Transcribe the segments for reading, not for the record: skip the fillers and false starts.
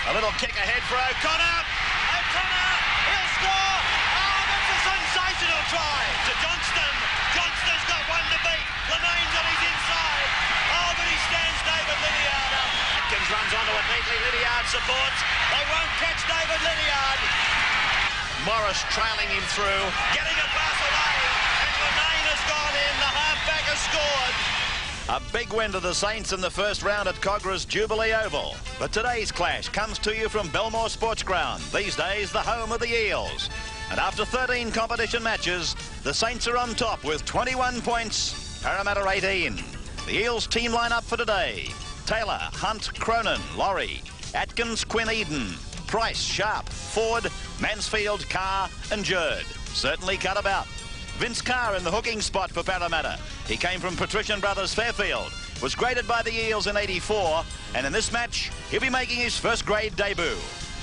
A little kick ahead for O'Connor. O'Connor, he'll score. Oh, that's a sensational try to Johnston. Johnston's got one to beat. Lanane's on his inside. Oh, but he stands David Lydiard up. Atkins runs onto it neatly. Lydiard supports. They won't catch David Lydiard. Morris trailing him through, getting a pass away, and Lanane has gone in. The halfback has scored. A big win to the Saints in the first round at Cogra's Jubilee Oval. But today's clash comes to you from Belmore Sports Ground, these days the home of the Eels. And after 13 competition matches, the Saints are on top with 21 points, Parramatta 18. The Eels team line-up for today: Taylor, Hunt, Cronin, Laurie, Atkins, Quinn Eden, Price, Sharp, Ford, Mansfield, Carr and Jerd. Certainly cut about. Vince Carr in the hooking spot for Parramatta. He came from Patrician Brothers Fairfield, was graded by the Eels in '84, and in this match, he'll be making his first grade debut.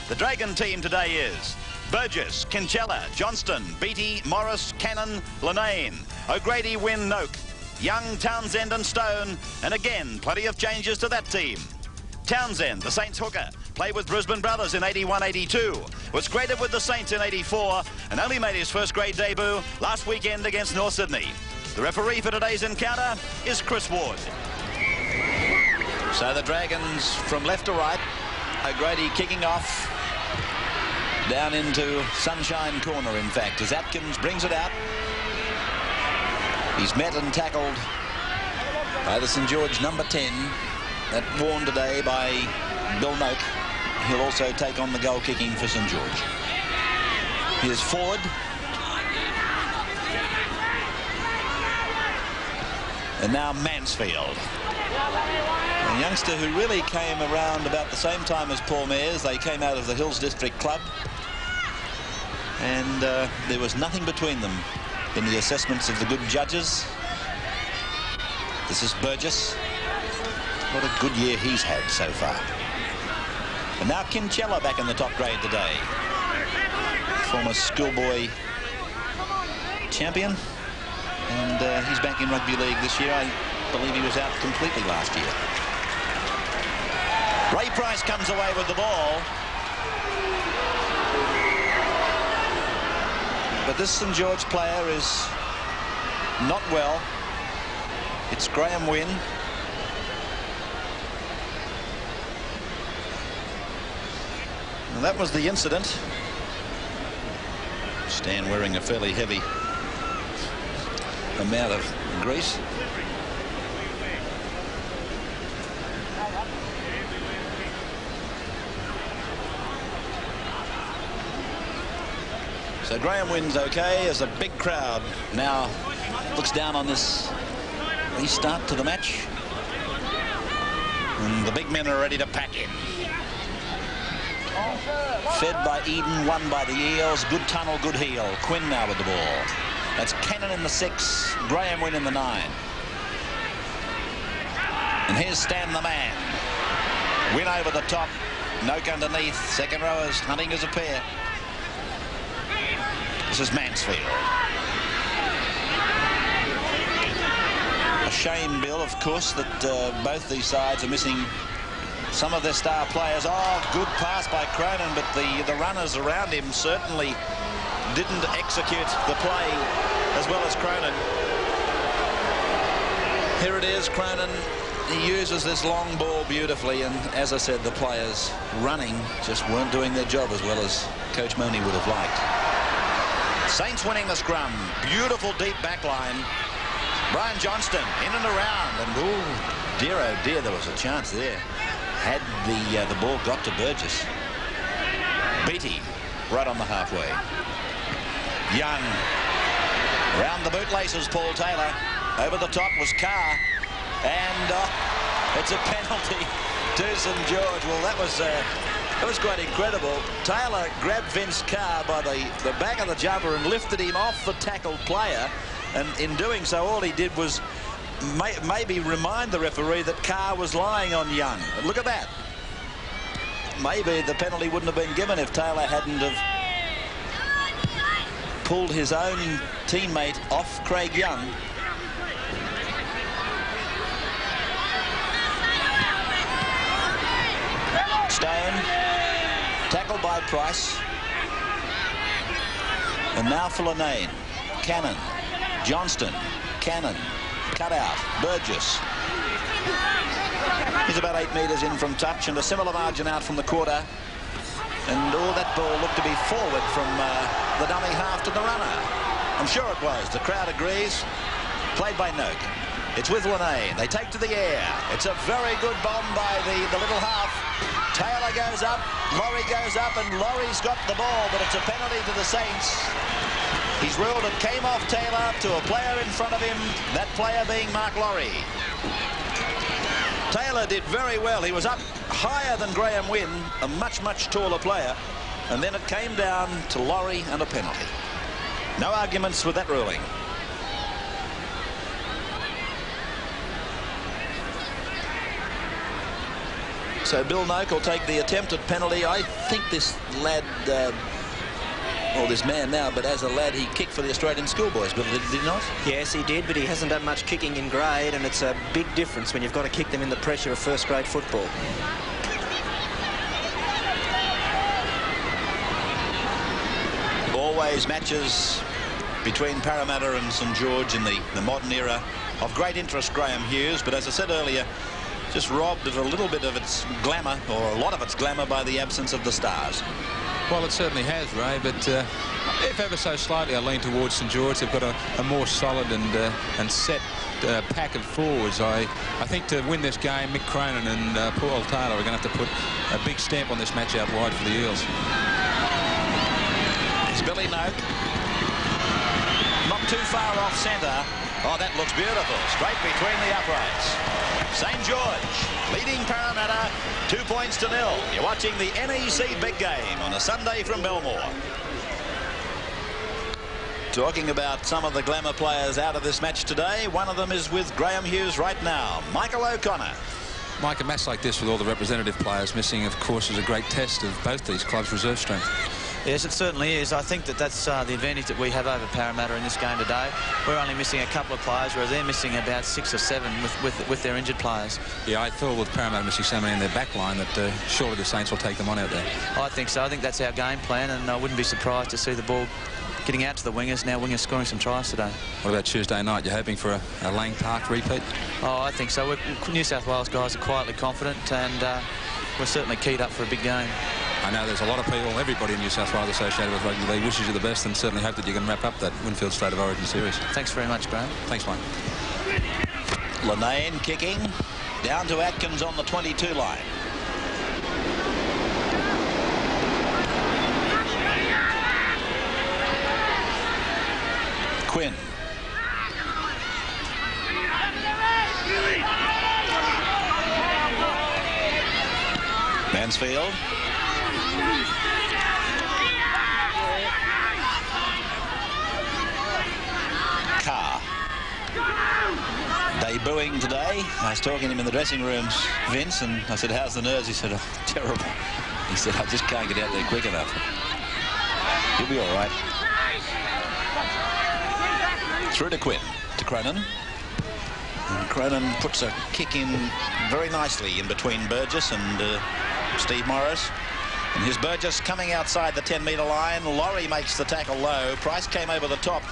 The Dragon team today is Burgess, Kinsella, Johnston, Beattie, Morris, Cannon, Lanane, O'Grady, Wynn, Noak, Young, Townsend and Stone, and again, plenty of changes to that team. Townsend, the Saints hooker, played with Brisbane Brothers in '81-82, was graded with the Saints in '84, and only made his first grade debut last weekend against North Sydney. The referee for today's encounter is Chris Ward. So the Dragons from left to right, O'Grady kicking off down into Sunshine Corner, in fact, as Atkins brings it out. He's met and tackled by the St. George number 10, that worn today by Bill Noak. He'll also take on the goal kicking for St. George. Here's Ford. And now Mansfield. A youngster who really came around about the same time as Paul Mears. They came out of the Hills District Club. And there was nothing between them in the assessments of the good judges. This is Burgess. What a good year he's had so far. And now Kinsella back in the top grade today. Former schoolboy champion. And he's back in rugby league this year. I believe he was out completely last year. Ray Price comes away with the ball. But this St. George player is not well. It's Graham Wynn. And that was the incident. Stan wearing a fairly heavy amount of grease. So Graham Wynn's okay as a big crowd now looks down on this restart to the match. And the big men are ready to pack in. Fed by Eden, won by the Eels. Good tunnel, good heel. Quinn now with the ball. That's Cannon in the 6, Graham Wynn in the 9. And here's Stan the man. Wynn over the top, Noak underneath. Second rowers hunting as a pair. This is Mansfield. A shame, Bill, of course, that both these sides are missing some of their star players. Oh, good pass by Cronin, but the runners around him certainly didn't execute the play as well as Cronin. Here it is, Cronin. He uses this long ball beautifully, and as I said, the players running just weren't doing their job as well as Coach Mooney would have liked. Saints winning the scrum. Beautiful deep back line. Brian Johnston in and around, and oh dear, there was a chance there. Had the ball got to Burgess. Beattie right on the halfway. Young round the bootlaces, Paul Taylor. Over the top was Carr, and it's a penalty to St. George. Well, that was quite incredible. Taylor grabbed Vince Carr by the back of the jumper and lifted him off the tackled player, and in doing so, all he did was maybe remind the referee that Carr was lying on Young. And look at that. Maybe the penalty wouldn't have been given if Taylor hadn't have pulled his own teammate off Craig Young. Stone Tackled by Price. And now for Lanane. Cannon. Johnston. Cannon. Cut out. Burgess. He's about 8 metres in from touch and a similar margin out from the quarter. And all that ball looked to be forward from the dummy half to the runner. I'm sure it was. The crowd agrees. Played by Noak. It's with Lanane. They take to the air. It's a very good bomb by the little half. Taylor goes up. Laurie goes up, and Laurie's got the ball, but it's a penalty to the Saints. He's ruled it came off Taylor to a player in front of him, that player being Mark Laurie. Taylor did very well. He was up higher than Graham Wynn, a much, much taller player, and then it came down to Laurie and a penalty. No arguments with that ruling. So Bill Noak will take the attempted penalty. I think this lad, or this man now, but as a lad, he kicked for the Australian schoolboys, but did he not? Yes, he did, but he hasn't done much kicking in grade, and it's a big difference when you've got to kick them in the pressure of first-grade football. Always matches between Parramatta and St. George in the modern era. Of great interest, Graham Hughes, but as I said earlier, just robbed of a little bit of its glamour, or a lot of its glamour, by the absence of the stars. Well, it certainly has, Ray, but if ever so slightly I lean towards St. George. They've got a more solid and set pack of forwards. I think to win this game, Mick Cronin and Paul Taylor are going to have to put a big stamp on this match out wide for the Eels. It's Billy Noak. Not too far off centre. Oh, that looks beautiful. Straight between the uprights. St. George leading Parramatta 2 points to 0. You're watching the NEC Big Game on a Sunday from Belmore. Talking about some of the glamour players out of this match today. One of them is with Graham Hughes right now. Michael O'Connor. Mike, a match like this with all the representative players missing, of course, is a great test of both these clubs' reserve strength. Yes, it certainly is. I think that's the advantage that we have over Parramatta in this game today. We're only missing a couple of players, whereas they're missing about 6 or 7 with their injured players. Yeah, I feel with Parramatta missing so many in their back line that surely the Saints will take them on out there. I think so. I think that's our game plan, and I wouldn't be surprised to see the ball getting out to the wingers. Now wingers scoring some tries today. What about Tuesday night? You're hoping for a Lang Park repeat? Oh, I think so. New South Wales guys are quietly confident, and we're certainly keyed up for a big game. I know there's a lot of people, everybody in New South Wales associated with rugby league wishes you the best, and certainly hope that you can wrap up that Winfield State of Origin series. Thanks very much, Graham. Thanks, Mike. Lanane kicking down to Atkins on the 22 line. Quinn. Mansfield. Carr. Debuting today. I was talking to him in the dressing rooms, Vince, and I said, how's the nerves? He said, oh, terrible. He said, I just can't get out there quick enough. He'll be all right. Through to Quinn, to Cronin. And Cronin puts a kick in very nicely in between Burgess and Steve Morris. And here's Burgess coming outside the 10-metre line. Laurie makes the tackle low. Price came over the top.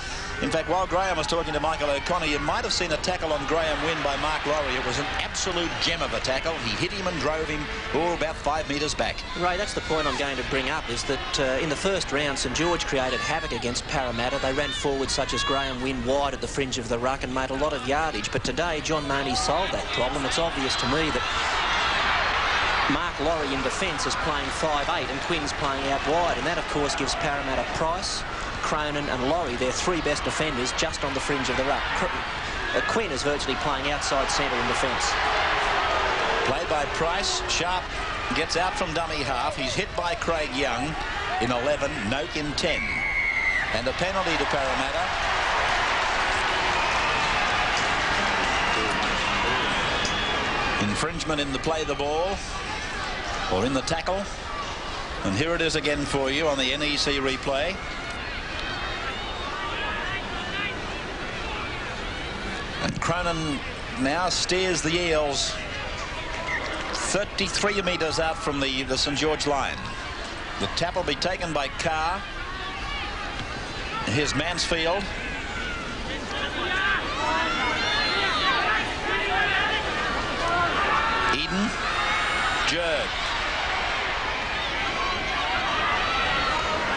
In fact, while Graham was talking to Michael O'Connor, you might have seen a tackle on Graham Wynn by Mark Laurie. It was an absolute gem of a tackle. He hit him and drove him about 5 metres back. Ray, that's the point I'm going to bring up, is that in the first round, St. George created havoc against Parramatta. They ran forward such as Graham Wynn wide at the fringe of the ruck and made a lot of yardage. But today, John Mooney solved that problem. It's obvious to me that Mark Laurie in defence is playing 5'8", and Quinn's playing out wide, and that, of course, gives Parramatta Price, Cronin and Laurie, their 3 best defenders, just on the fringe of the ruck. Quinn is virtually playing outside centre in defence. Played by Price. Sharp gets out from dummy half. He's hit by Craig Young in 11, Noak in 10. And a penalty to Parramatta. Infringement in the play the ball, or in the tackle. And here it is again for you on the NEC replay. And Cronin now steers the Eels 33 metres out from the St. George line. The tap will be taken by Carr. Here's Mansfield. Eden. Jerd.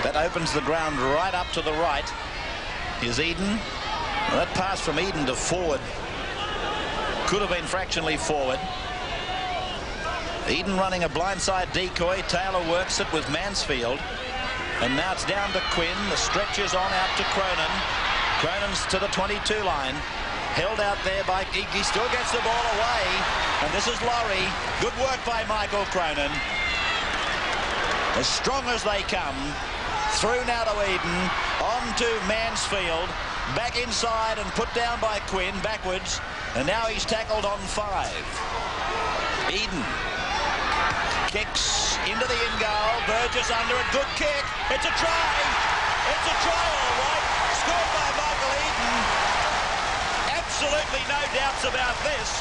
That opens the ground right up to the right. Here's Eden. Well, that pass from Eden to forward could have been fractionally forward. Eden running a blindside decoy. Taylor works it with Mansfield. And now it's down to Quinn. The stretch is on out to Cronin. Cronin's to the 22 line. Held out there by... He still gets the ball away. And this is Laurie. Good work by Michael Cronin. As strong as they come. Through now to Eden. On to Mansfield. Back inside and put down by Quinn. Backwards. And now he's tackled on 5. Eden. Kicks into the in goal. Burgess under it. Good kick. It's a try. It's a try, all right. Scored by Michael Eden. Absolutely no doubts about this.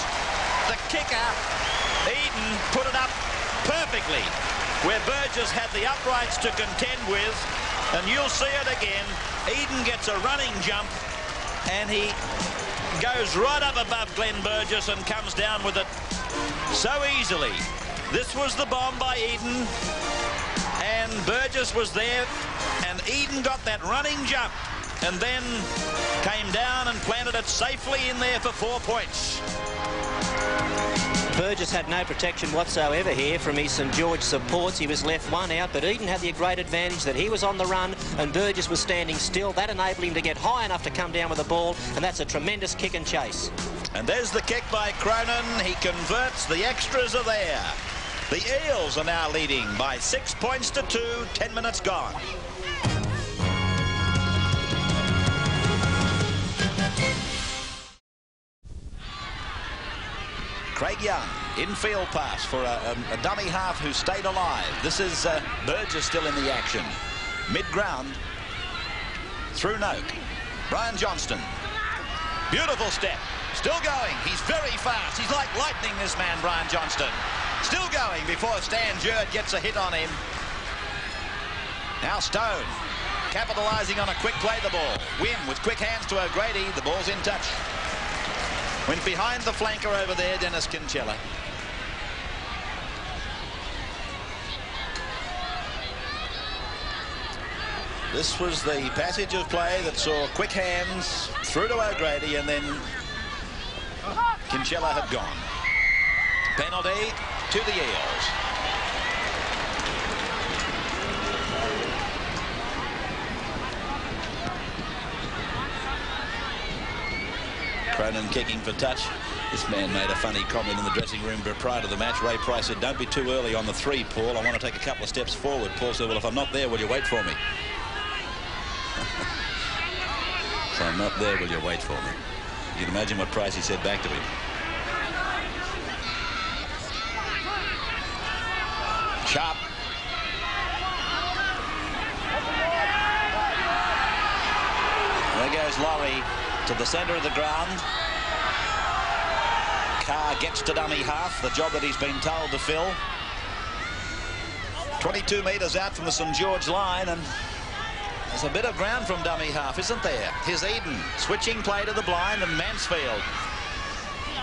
The kicker, Eden, put it up perfectly where Burgess had the uprights to contend with. And you'll see it again. Eden gets a running jump and he goes right up above Glenn Burgess and comes down with it so easily. This was the bomb by Eden, and Burgess was there, and Eden got that running jump, and then came down and planted it safely in there for 4 points. Burgess had no protection whatsoever here from his St. George supports. He was left one out, but Eden had the great advantage that he was on the run and Burgess was standing still. That enabled him to get high enough to come down with the ball, and that's a tremendous kick and chase. And there's the kick by Cronin. He converts. The extras are there. The Eels are now leading by 6 points to 2, 10 minutes gone. Craig Young, infield pass for a dummy half who stayed alive. This is Burgess still in the action. Mid-ground, through Noak. Brian Johnston, beautiful step, still going. He's very fast. He's like lightning, this man, Brian Johnston. Still going before St.George Rd gets a hit on him. Now Stone, capitalising on a quick play the ball. Wynn with quick hands to O'Grady. The ball's in touch. Went behind the flanker over there, Dennis Kinsella. This was the passage of play that saw quick hands through to O'Grady, and then Kinsella had gone. Penalty to the Eels. Cronin kicking for touch. This man made a funny comment in the dressing room prior to the match. Ray Price said, "Don't be too early on the 3, Paul. I want to take a couple of steps forward." Paul said, "Well, if I'm not there, will you wait for me?" So I'm not there, will you wait for me? You can imagine what Pricey said back to him. Sharp. There goes Laurie to the centre of the ground. Carr gets to dummy half, the job that he's been told to fill. 22 metres out from the St. George line, and there's a bit of ground from dummy half, isn't there? Here's Eden, switching play to the blind, and Mansfield.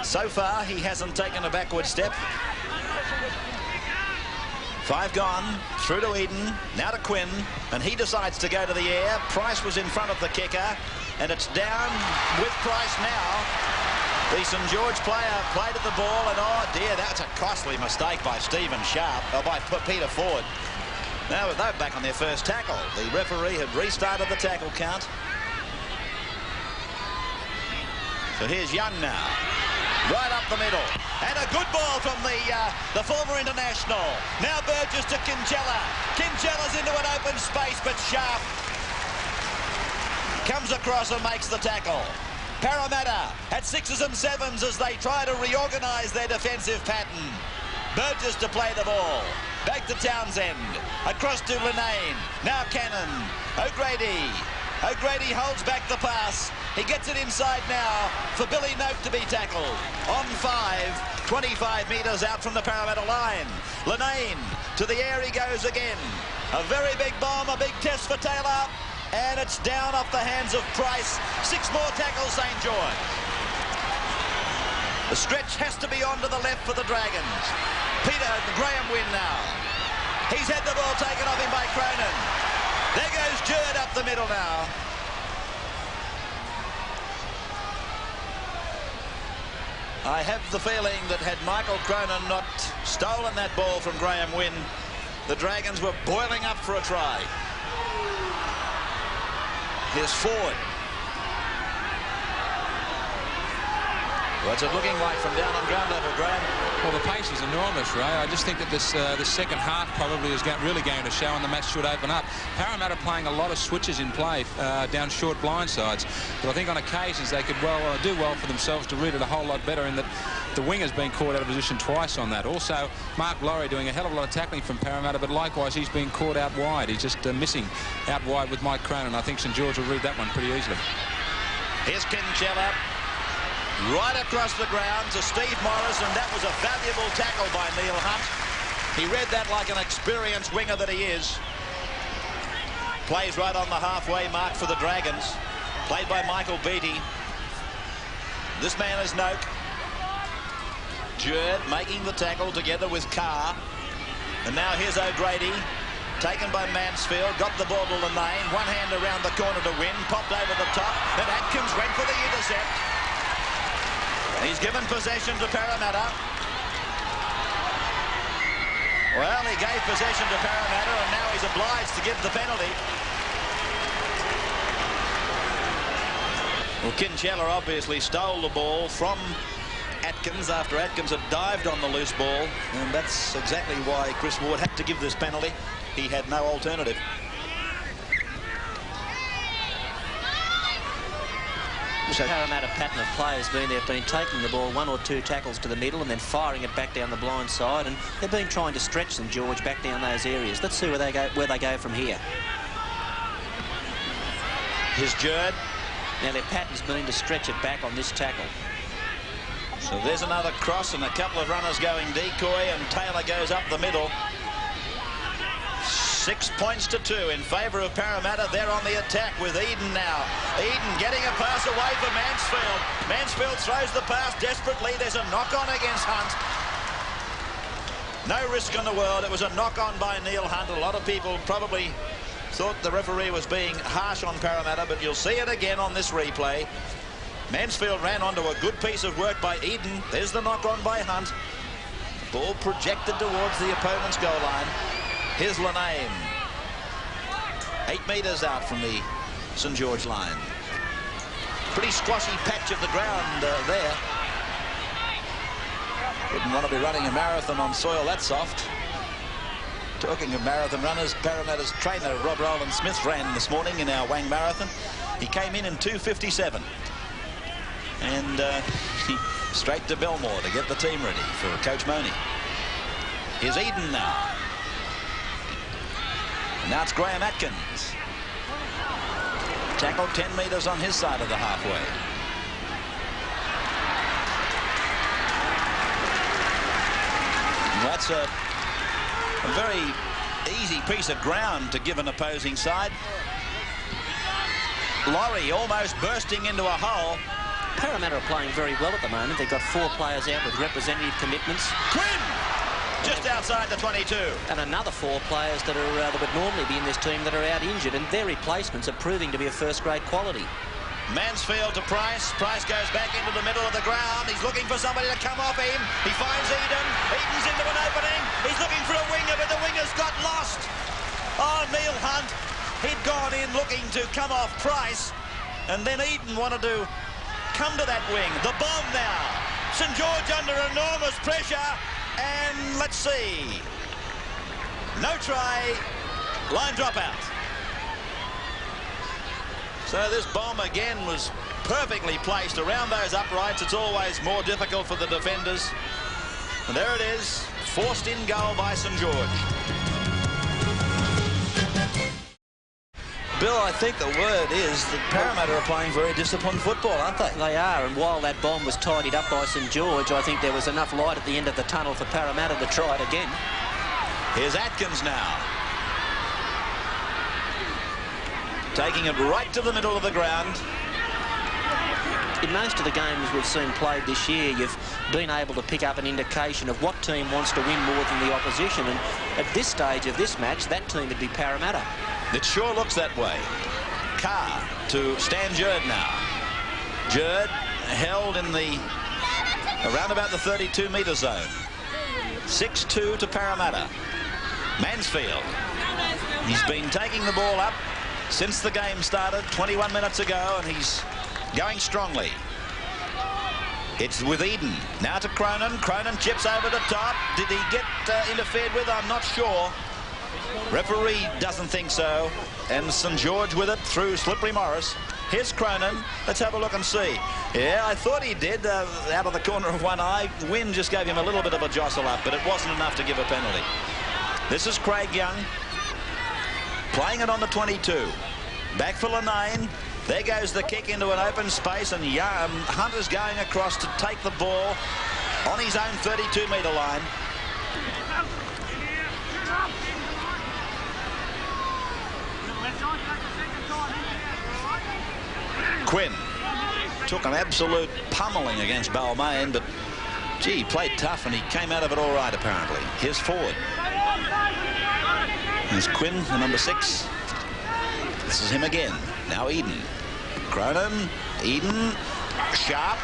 So far, he hasn't taken a backward step. 5 gone, through to Eden, now to Quinn, and he decides to go to the air. Price was in front of the kicker, and it's down with Price now. The St. George player played at the ball, and oh dear, that's a costly mistake by Stephen Sharp, or by Peter Ford. Now they're back on their first tackle. The referee had restarted the tackle count. So here's Young now, right up the middle, and a good ball from the former international. Now Burgess to Kinsella. Kinsella's into an open space, but Sharp comes across and makes the tackle. Parramatta at 6s and 7s as they try to reorganise their defensive pattern. Burgess to play the ball. Back to Townsend. Across to Linane. Now Cannon. O'Grady. O'Grady holds back the pass. He gets it inside now for Billy Noak to be tackled. On 5, 25 metres out from the Parramatta line. Linane to the area. he goes again. A very big bomb, a big test for Taylor. And it's down off the hands of Price. 6 more tackles, St. George. The stretch has to be on to the left for the Dragons. Peter, Graham Wynn now. He's had the ball taken off him by Cronin. There goes Rd up the middle now. I have the feeling that had Michael Cronin not stolen that ball from Graham Wynn, the Dragons were boiling up for a try. Here's forward. What's it looking like from down on ground level, Graham? Well, the pace is enormous, Ray. I just think that this the second half probably is really going to show, and the match should open up. Parramatta playing a lot of switches in play down short blind sides, but I think on occasions they could do well for themselves to read it a whole lot better, in that the winger's been caught out of position twice on that. Also, Mark Laurie doing a hell of a lot of tackling from Parramatta, but likewise he's been caught out wide. He's just missing out wide with Mike Cronin. I think St. George will read that one pretty easily. Here's Kinchella. Right across the ground to Steve Morris, and that was a valuable tackle by Neil Hunt. He read that like an experienced winger that he is. Plays right on the halfway mark for the Dragons. Played by Michael Beattie. This man is Noak. Rd making the tackle together with Carr. And now here's O'Grady. Taken by Mansfield. Got the ball to Lane. One hand around the corner to win. Popped over the top. And Atkins went for the intercept. He's given possession to Parramatta. Well, he gave possession to Parramatta, and now he's obliged to give the penalty. Well, Kinchella obviously stole the ball from Atkins after Atkins had dived on the loose ball, and that's exactly why Chris Ward had to give this penalty. He had no alternative. The Parramatta pattern of play has been they've been taking the ball 1 or 2 tackles to the middle and then firing it back down the blind side, and they've been trying to stretch St. George back down those areas. Let's see where they go from here. Here's Rd. Now their pattern's been to stretch it back on this tackle. So there's another cross and a couple of runners going decoy, and Taylor goes up the middle. 6 points to 2 in favour of Parramatta. They're on the attack with Eden now. Eden getting a pass away for Mansfield. Mansfield throws the pass desperately. There's a knock-on against Hunt. No risk in the world. It was a knock-on by Neil Hunt. A lot of people probably thought the referee was being harsh on Parramatta, but you'll see it again on this replay. Mansfield ran onto a good piece of work by Eden. There's the knock-on by Hunt. Ball projected towards the opponent's goal line. Here's Lanane. 8 metres out from the St. George line. Pretty squashy patch of the ground there. Wouldn't want to be running a marathon on soil that soft. Talking of marathon runners, Parramatta's trainer Rob Rowland-Smith ran this morning in our Wang Marathon. He came in 2:57. And straight to Belmore to get the team ready for Coach Money. Here's Eden now. And now it's Graham Atkins. Tackled 10 metres on his side of the halfway. And that's a very easy piece of ground to give an opposing side. Laurie almost bursting into a hole. Parramatta are playing very well at the moment. They've got 4 players out with representative commitments. Quinn! Just outside the 22. And another 4 players that would normally be in this team that are out injured, and their replacements are proving to be of first-grade quality. Mansfield to Price. Price goes back into the middle of the ground. He's looking for somebody to come off him. He finds Eden. Eden's into an opening. He's looking for a winger, but the winger's got lost. Oh, Neil Hunt. He'd gone in looking to come off Price, and then Eden wanted to come to that wing. The bomb now. St. George under enormous pressure. And let's see. No try. Line dropout. So this bomb again was perfectly placed around those uprights. It's always more difficult for the defenders. And there it is. Forced in goal by St. George. Bill, I think the word is that Parramatta are playing very disciplined football, aren't they? They are, and while that bomb was tidied up by St. George, I think there was enough light at the end of the tunnel for Parramatta to try it again. Here's Atkins now. Taking it right to the middle of the ground. In most of the games we've seen played this year, you've been able to pick up an indication of what team wants to win more than the opposition, and at this stage of this match, that team would be Parramatta. It sure looks that way. Carr to St.George Rd now. Rd held in the around about the 32-metre zone. 6-2 to Parramatta. Mansfield. He's been taking the ball up since the game started 21 minutes ago, and he's going strongly. It's with Eden. Now to Cronin. Cronin chips over the top. Did he get interfered with? I'm not sure. Referee doesn't think so. And St. George with it through Slippery Morris. Here's Cronin. Let's have a look and see. Yeah, I thought he did out of the corner of one eye. Wind just gave him a little bit of a jostle up, but it wasn't enough to give a penalty. This is Craig Young playing it on the 22. Back for Lanane. There goes the kick into an open space, and Hunter's going across to take the ball on his own 32-metre line. Quinn took an absolute pummeling against Belmore, but gee, he played tough and he came out of it all right apparently. Here's forward. Here's Quinn, the number 6. This is him again. Now Eden. Cronin, Eden, Sharp,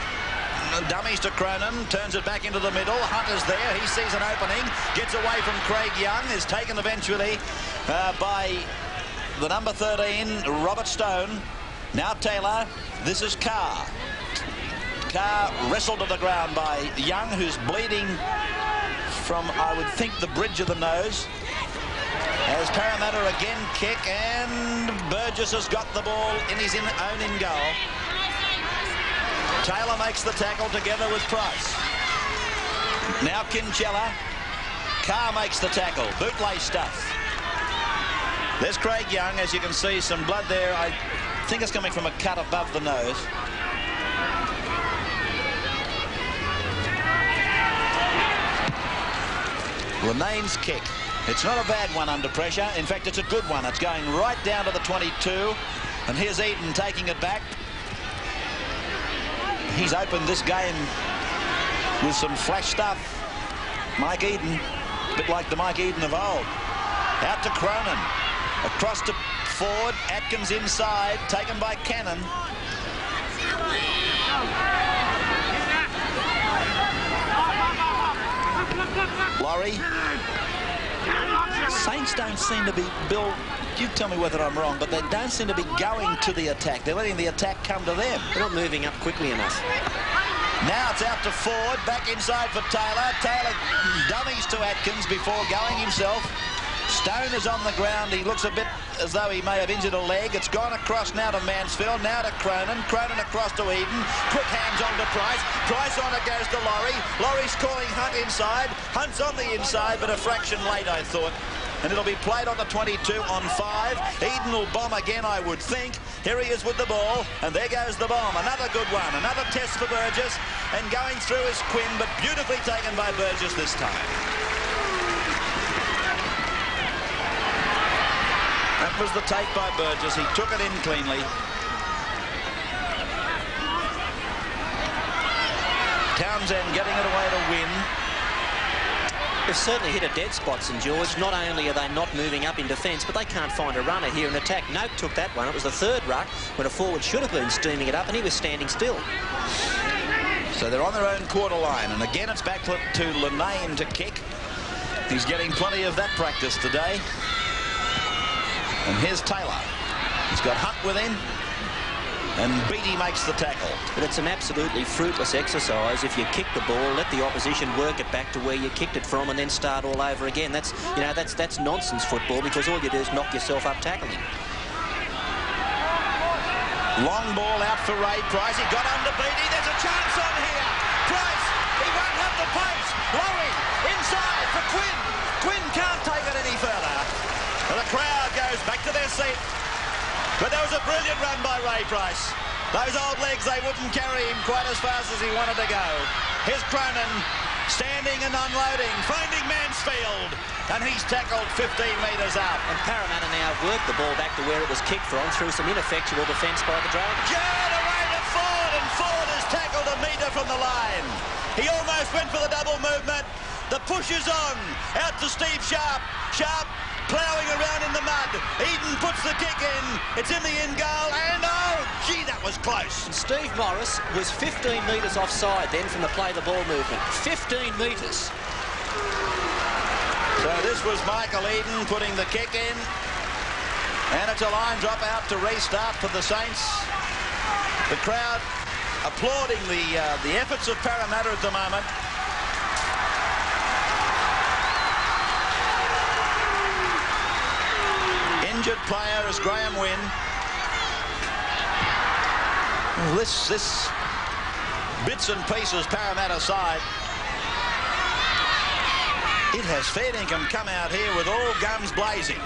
dummies to Cronin, turns it back into the middle. Hunter's there, he sees an opening, gets away from Craig Young, is taken eventually by the number 13, Robert Stone. Now Taylor, this is Carr. Carr wrestled to the ground by Young, who's bleeding from, I would think, the bridge of the nose. As Parramatta again kick, and Burgess has got the ball in his own in goal. Taylor makes the tackle together with Price. Now Kinchella. Carr makes the tackle. Bootlay stuff. There's Craig Young. As you can see, some blood there. I think it's coming from a cut above the nose. Lanane's kick. It's not a bad one under pressure. In fact, it's a good one. It's going right down to the 22. And here's Eden taking it back. He's opened this game with some flash stuff. Mike Eden, a bit like the Mike Eden of old. Out to Cronin. Across to Ford. Atkins inside. Taken by Cannon. Laurie. Saints don't seem to be, Bill, you tell me whether I'm wrong, but they don't seem to be going to the attack. They're letting the attack come to them. They're not moving up quickly enough. Now it's out to Ford, back inside for Taylor. Taylor dummies to Atkins before going himself. Stone is on the ground. He looks a bit as though he may have injured a leg. It's gone across now to Mansfield, now to Cronin. Cronin across to Eden. Quick hands on to Price. Price on it goes to Laurie. Laurie's calling Hunt inside. Hunt's on the inside, but a fraction late, I thought. And it'll be played on the 22 on 5. Eden will bomb again, I would think. Here he is with the ball, and there goes the bomb. Another good one, another test for Burgess. And going through is Quinn, but beautifully taken by Burgess this time. That was the take by Burgess. He took it in cleanly. Townsend getting it away to win. They've certainly hit a dead spot, St. George. Not only are they not moving up in defence, but they can't find a runner here in attack. Nope took that one. It was the third ruck when a forward should have been steaming it up, and he was standing still. So they're on their own quarter line, and again it's back to Lanane to kick. He's getting plenty of that practice today. And here's Taylor. He's got Hunt with him. And Beattie makes the tackle. But it's an absolutely fruitless exercise if you kick the ball, let the opposition work it back to where you kicked it from, and then start all over again. That's, you know, that's nonsense football, because all you do is knock yourself up tackling. Long ball out for Ray Price. He got under Beattie. There's a chance on here. Price. He won't have the pace. Laurie inside for Quinn. Quinn can't take it any further. And the crowd goes back to their seat. But that was a brilliant run by Ray Price. Those old legs, they wouldn't carry him quite as fast as he wanted to go. Here's Cronin. standing and unloading, finding Mansfield, and he's tackled 15 metres out. And Parramatta now worked the ball back to where it was kicked from through some ineffectual defence by the Dragons. Jerd away to Ford, and Ford has tackled a metre from the line. He almost went for the double movement. The push is on, out to Steve Sharp. Sharp ploughing around in the mud. Eden puts the kick in. It's in the in goal, and oh, gee, that was close. And Steve Morris was 15 metres offside then from the play the ball movement. 15 metres. So this was Michael Eden putting the kick in, and it's a line drop out to restart for the Saints. The crowd applauding the efforts of Parramatta at the moment. Injured player is Graham Wynn. This bits and pieces Parramatta side. It has fair dinkum come out here with all guns blazing.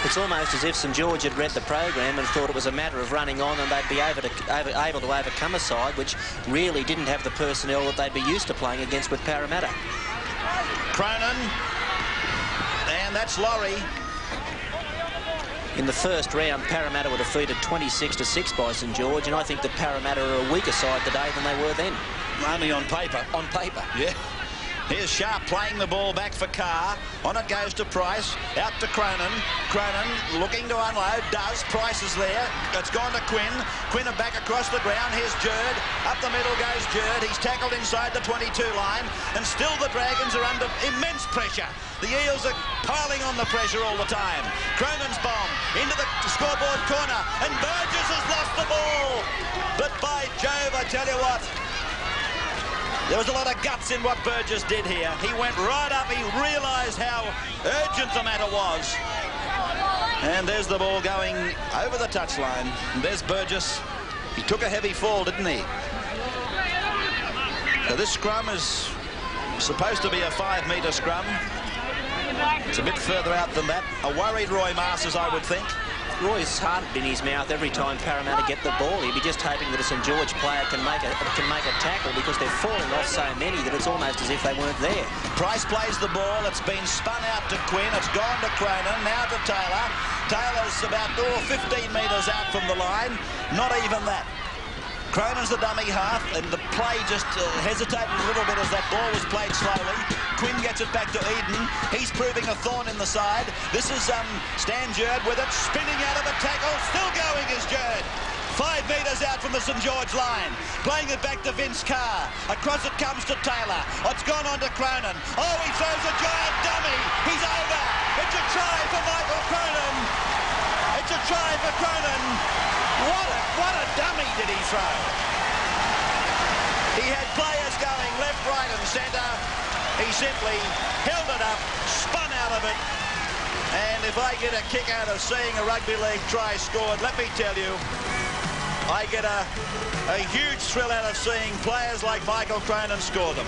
It's almost as if St George had read the program and thought it was a matter of running on and they'd be able to overcome a side which really didn't have the personnel that they'd be used to playing against with Parramatta. Cronin, and that's Laurie. In the first round, Parramatta were defeated 26-6 by St George, and I think that Parramatta are a weaker side today than they were then. Only on paper. On paper. Yeah. Here's Sharp playing the ball back for Carr. On it goes to Price. Out to Cronin. Cronin looking to unload. Does. Price is there. It's gone to Quinn. Quinn back across the ground. Here's Jerd. Up the middle goes Jerd. He's tackled inside the 22 line. And still the Dragons are under immense pressure. The Eels are piling on the pressure all the time. Cronin's bomb into the scoreboard corner. And Burgess has lost the ball. But by Jove, I tell you what. There was a lot of guts in what Burgess did here. He went right up. He realised how urgent the matter was. And there's the ball going over the touchline. And there's Burgess. He took a heavy fall, didn't he? So this scrum is supposed to be a 5-metre scrum. It's a bit further out than that. A worried Roy Masters, I would think. Roy's heart in his mouth every time Parramatta get the ball. He'd be just hoping that a St George player can make a tackle because they're falling off so many that it's almost as if they weren't there. Price plays the ball. It's been spun out to Quinn. It's gone to Cronin. Now to Taylor. Taylor's about 15 metres out from the line. Not even that. Cronin's the dummy half, and the play just hesitated a little bit as that ball was played slowly. Quinn gets it back to Eden. He's proving a thorn in the side. This is St.George with it, spinning out of a tackle. Still going is Jerd. 5 metres out from the St George line. Playing it back to Vince Carr. Across it comes to Taylor. It's gone on to Cronin. Oh, he throws a giant dummy. He's over. It's a try for Michael Cronin. It's a try for Cronin. What a dummy did he throw. He had players going left, right and centre. He simply held it up, spun out of it. And if I get a kick out of seeing a rugby league try scored, let me tell you, I get a huge thrill out of seeing players like Michael Cronin score them.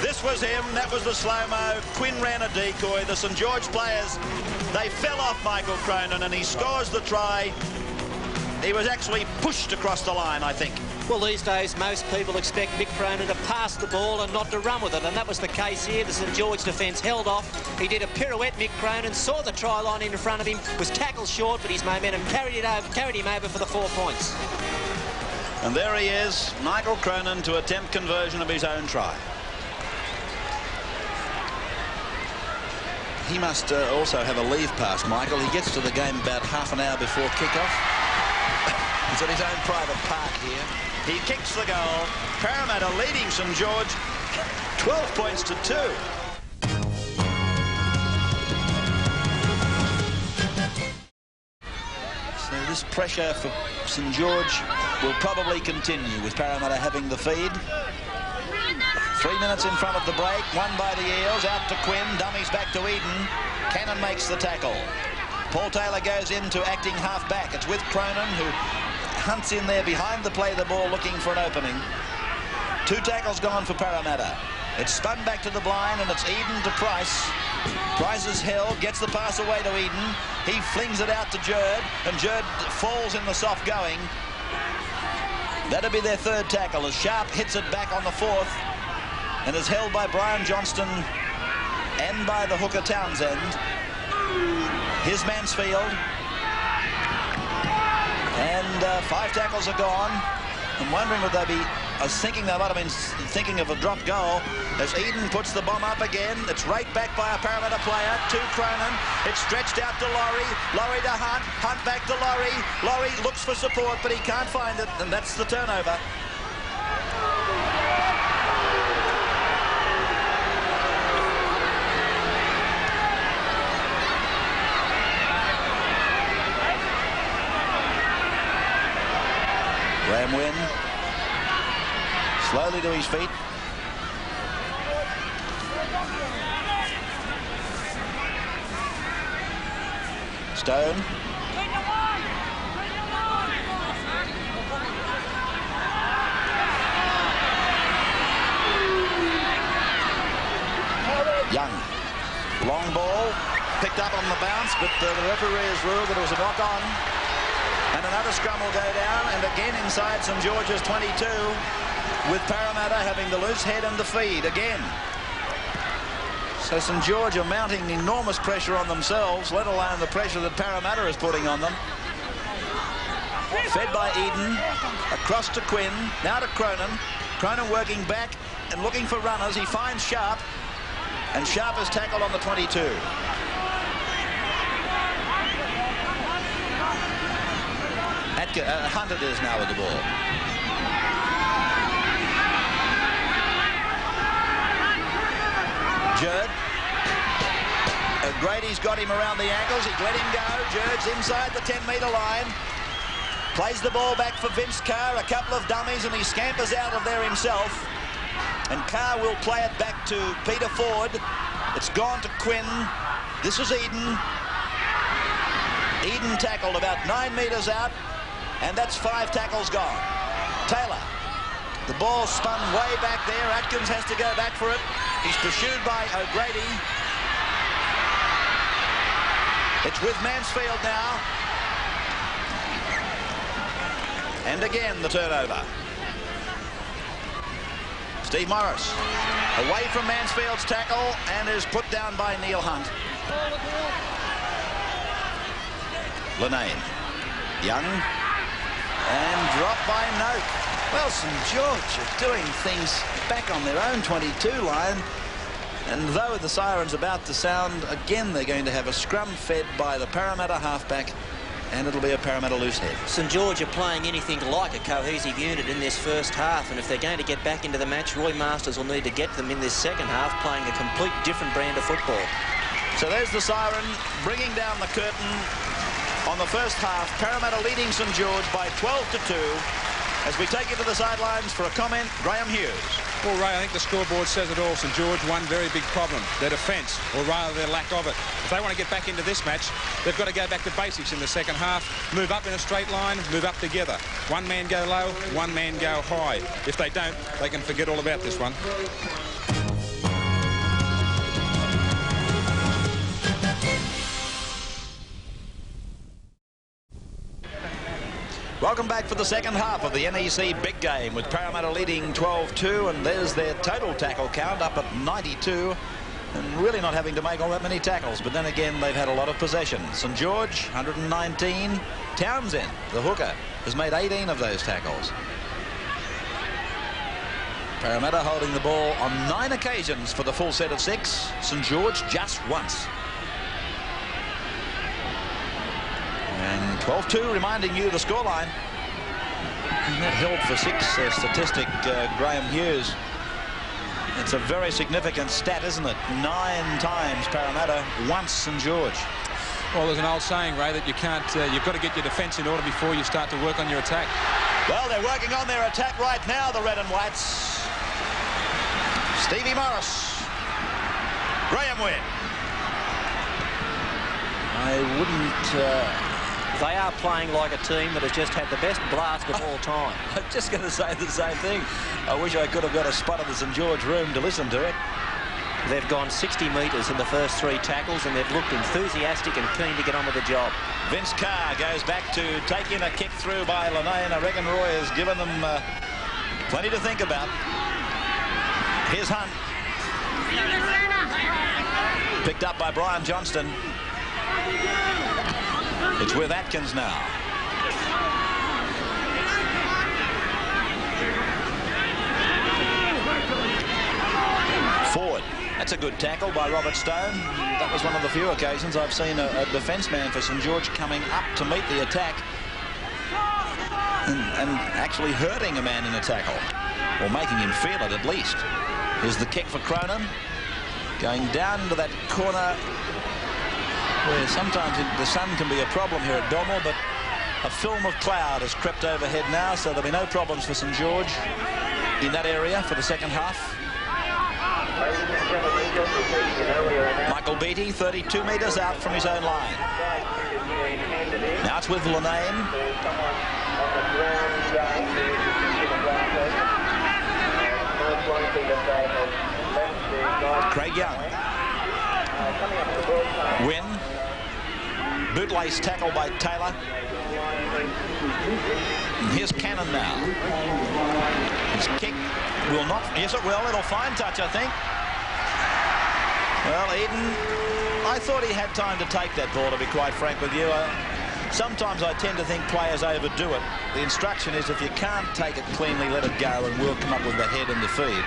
This was him, that was the slow-mo. Quinn ran a decoy. The St George players, they fell off Michael Cronin and he scores the try. He was actually pushed across the line, I think. Well, these days, most people expect Mick Cronin to pass the ball and not to run with it, and that was the case here. The St George defence held off. He did a pirouette, Mick Cronin, saw the try line in front of him, was tackled short, but his momentum carried him over for the 4 points. And there he is, Michael Cronin, to attempt conversion of his own try. He must also have a leave pass, Michael. He gets to the game about half an hour before kick-off. He's at his own private park here. He kicks the goal. Parramatta leading St George 12 points to 2. So this pressure for St George will probably continue with Parramatta having the feed. 3 minutes in front of the break. Won by the Eels. Out to Quinn. Dummies back to Eden. Cannon makes the tackle. Paul Taylor goes into acting half-back. It's with Cronin, who hunts in there behind the play the ball looking for an opening. 2 tackles gone for Parramatta. It's spun back to the blind and it's Eden to Price. Price is held, gets the pass away to Eden. He flings it out to Jerd and Jerd falls in the soft going. That'll be their third tackle as Sharp hits it back on the fourth and is held by Brian Johnston and by the hooker Townsend. Here's Mansfield. And 5 tackles are gone. I'm wondering would they be... I was thinking they might have been thinking of a drop goal as Eden puts the bomb up again. It's right back by a Parramatta player to Cronin. It's stretched out to Laurie. Laurie to Hunt. Hunt back to Laurie. Laurie looks for support, but he can't find it, and that's the turnover. Graham Wynn. Slowly to his feet. Stone. Young. Long ball. Picked up on the bounce, but the referee has ruled that it was a knock on. And another scrum will go down, and again inside St. George's 22, with Parramatta having the loose head and the feed again. So St. George are mounting enormous pressure on themselves, let alone the pressure that Parramatta is putting on them. Fed by Eden, across to Quinn, now to Cronin. Cronin working back and looking for runners. He finds Sharp, and Sharp is tackled on the 22. Hunter is now with the ball. Jerd. Grady's got him around the ankles. He's let him go. Jerd's inside the 10-metre line. Plays the ball back for Vince Carr. A couple of dummies, and he scampers out of there himself. And Carr will play it back to Peter Ford. It's gone to Quinn. This is Eden. Eden tackled about 9 metres out. And that's 5 tackles gone. Taylor. The ball spun way back there. Atkins has to go back for it. He's pursued by O'Grady. It's with Mansfield now. And again, the turnover. Steve Morris. Away from Mansfield's tackle and is put down by Neil Hunt. Linane. Young. And dropped by Noak. Well, St. George are doing things back on their own 22 line. And though the siren's about to sound, again they're going to have a scrum fed by the Parramatta halfback, and it'll be a Parramatta loose head. St. George are playing anything like a cohesive unit in this first half, and if they're going to get back into the match, Roy Masters will need to get them in this second half playing a complete different brand of football. So there's the siren bringing down the curtain on the first half. Parramatta leading St. George by 12-2. As we take you to the sidelines for a comment, Graham Hughes. Well, Ray, I think the scoreboard says it all. St. George, one very big problem, their defence, or rather their lack of it. If they want to get back into this match, they've got to go back to basics in the second half, move up in a straight line, move up together. One man go low, one man go high. If they don't, they can forget all about this one. Welcome back for the second half of the NEC big game, with Parramatta leading 12-2, and there's their total tackle count up at 92, and really not having to make all that many tackles. But then again, they've had a lot of possession. St. George, 119. Townsend, the hooker, has made 18 of those tackles. Parramatta holding the ball on 9 occasions for the full set of 6. St. George just once. And 12-2, reminding you the scoreline. And that held for 6 statistic, Graham Hughes. It's a very significant stat, isn't it? 9 times Parramatta, once St. George. Well, there's an old saying, Ray, that you can't, you've got to get your defence in order before you start to work on your attack. Well, they're working on their attack right now, the red and whites. Stevie Morris. Graham Wynn. I wouldn't... They are playing like a team that has just had the best blast of all time. I'm just going to say the same thing. I wish I could have got a spot of the St. George room to listen to it. They've gone 60 metres in the first 3 tackles, and they've looked enthusiastic and keen to get on with the job. Vince Carr goes back to take in a kick through by Linane. I reckon Roy has given them plenty to think about. Here's Hunt. Picked up by Brian Johnston. It's with Atkins now. Forward. That's a good tackle by Robert Stone. That was one of the few occasions I've seen a defence man for St. George coming up to meet the attack and actually hurting a man in a tackle, or making him feel it at least. Here's the kick for Cronin. Going down to that corner where sometimes the sun can be a problem here at Belmore, but a film of cloud has crept overhead now, so there'll be no problems for St. George in that area for the second half. Michael Beattie, 32 metres out from his own line. Now it's with Linane. Craig Young. Win. Bootlace tackle by Taylor. And here's Cannon now. His kick will not... Yes, it will. It'll find touch, I think. Well, Eden, I thought he had time to take that ball, to be quite frank with you. Sometimes I tend to think players overdo it. The instruction is if you can't take it cleanly, let it go, and we'll come up with the head and the feed.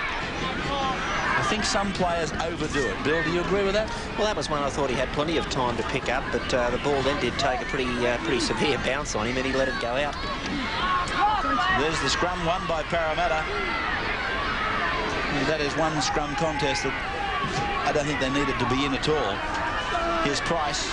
I think some players overdo it. Bill, do you agree with that? Well, that was one I thought he had plenty of time to pick up, but the ball then did take a pretty severe bounce on him, and he let it go out. There's the scrum won by Parramatta. That is one scrum contest that I don't think they needed to be in at all. Here's Price.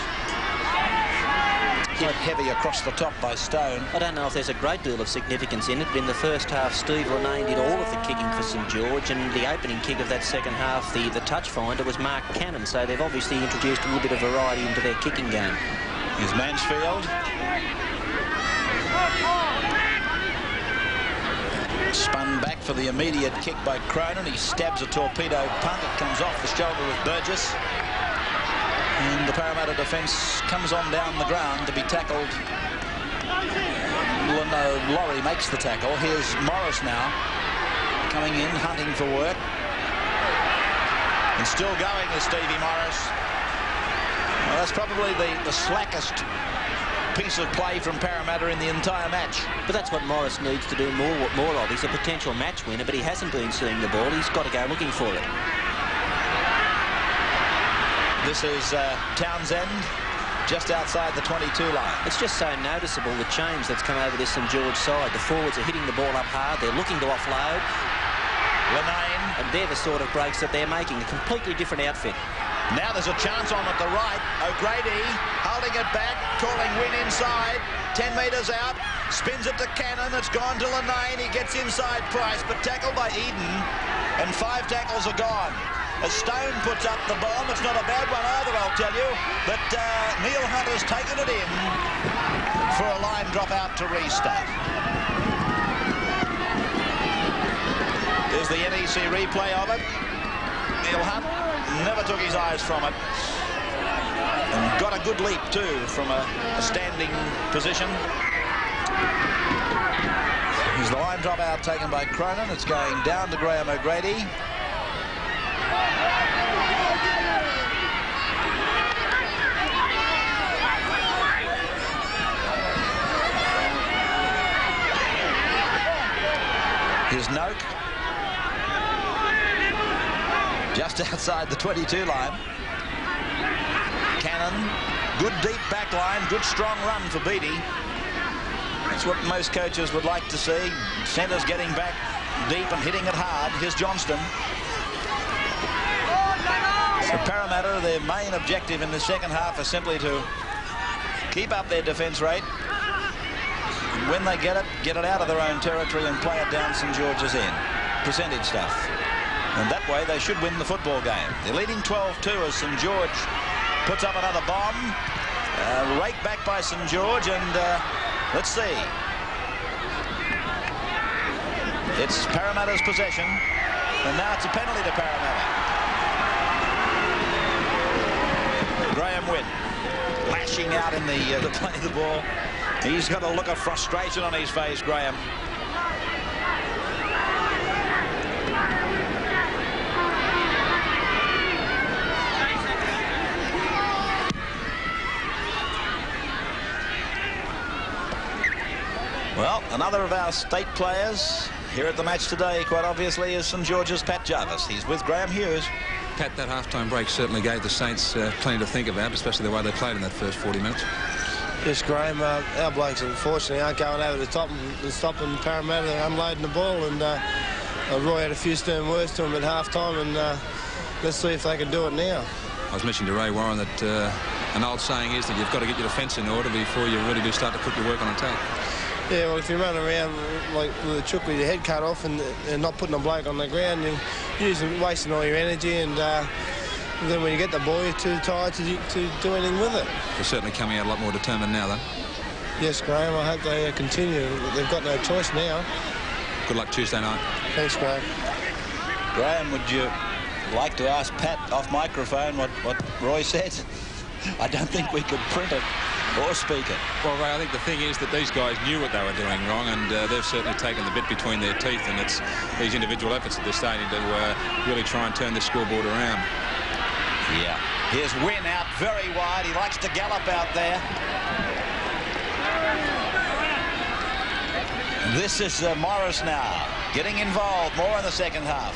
Hit heavy across the top by Stone. I don't know if there's a great deal of significance in it, but in the first half, Steve Linane did all of the kicking for St. George, and the opening kick of that second half, the touch finder, was Mark Cannon, so they've obviously introduced a little bit of variety into their kicking game. Here's Mansfield. Spun back for the immediate kick by Cronin. He stabs a torpedo punt. It comes off the shoulder of Burgess. And the Parramatta defence comes on down the ground to be tackled. Laurie makes the tackle. Here's Morris now, coming in, hunting for work. And still going is Stevie Morris. Well, that's probably the slackest piece of play from Parramatta in the entire match. But that's what Morris needs to do more of. He's a potential match winner, but he hasn't been seeing the ball. He's got to go looking for it. This is Townsend, just outside the 22 line. It's just so noticeable, the change that's come over this St. George side. The forwards are hitting the ball up hard. They're looking to offload. Linane. And they're the sort of breaks that they're making. A completely different outfit. Now there's a chance on at the right. O'Grady holding it back, calling Win inside. 10 metres out, spins it to Cannon. It's gone to Linane. He gets inside Price, but tackled by Eden. And 5 tackles are gone. As Stone puts up the bomb, it's not a bad one either, I'll tell you. But Neil Hunt has taken it in for a line drop out to restart. There's the NEC replay of it. Neil Hunt never took his eyes from it. And got a good leap, too, from a standing position. Here's the line drop out taken by Cronin. It's going down to Graham O'Grady. Here's Noak. Just outside the 22 line. Cannon. Good deep back line. Good strong run for Beattie. That's what most coaches would like to see. Centres getting back deep and hitting it hard. Here's Johnston. So Parramatta, their main objective in the second half is simply to keep up their defence rate. And when they get it out of their own territory and play it down St. George's end. Percentage stuff. And that way they should win the football game. They're leading 12-2 as St. George puts up another bomb. Right back by St. George, and let's see. It's Parramatta's possession, and now it's a penalty to Parramatta. Graham Wynn lashing out in the play of the ball. He's got a look of frustration on his face, Graham. Well, another of our state players here at the match today, quite obviously, is St. George's Pat Jarvis. He's with Graham Hughes. Pat, that half-time break certainly gave the Saints plenty to think about, especially the way they played in that first 40 minutes. Yes, Graham, our blokes unfortunately aren't going over the top and stopping Parramatta unloading the ball, and Roy had a few stern words to him at half-time, and let's see if they can do it now. I was mentioning to Ray Warren that an old saying is that you've got to get your defence in order before you really do start to put your work on attack. Yeah, well, if you run around like with a chook with your head cut off and not putting a bloke on the ground, you're wasting all your energy, and then when you get the ball, you're too tired to do anything with it. They're certainly coming out a lot more determined now, though. Yes, Graham, I hope they continue. They've got no choice now. Good luck Tuesday night. Thanks, Graham. Graham, would you like to ask Pat off microphone what Roy said? I don't think we could print it or speak it. Well, Ray, I think the thing is that these guys knew what they were doing wrong, and they've certainly taken the bit between their teeth, and it's these individual efforts that they're starting to really try and turn the scoreboard around. Yeah. Here's Wynn out very wide. He likes to gallop out there. This is Morris now getting involved more in the second half.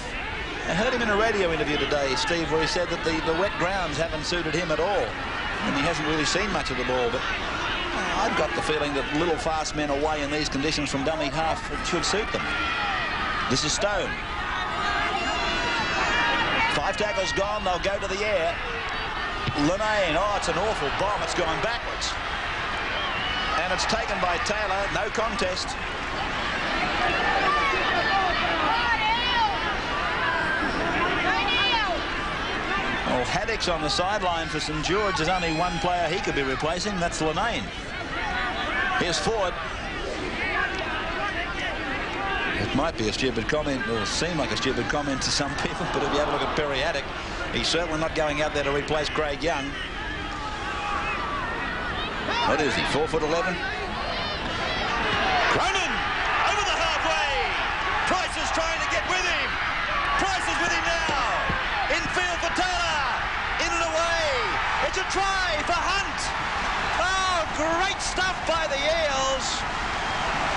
I heard him in a radio interview today, Steve, where he said that the wet grounds haven't suited him at all, and he hasn't really seen much of the ball, but I've got the feeling that little fast men away in these conditions from dummy half should suit them. This is Stone. 5 tackles gone, they'll go to the air. Linane, oh, it's an awful bomb, it's gone backwards. And it's taken by Taylor, no contest. Well, Haddock's on the sideline for St. George. There's only one player he could be replacing, that's Linane. Here's Ford. It might be a stupid comment, or seem like a stupid comment to some people, but if you have a look at Perry Haddock, he's certainly not going out there to replace Craig Young. What is he, 4'11"? Cronin over the halfway. Price is trying to get with him. Price is with him now. Infield for Taylor. In and away. It's a try for Hunt. Oh, great stuff by the Eels.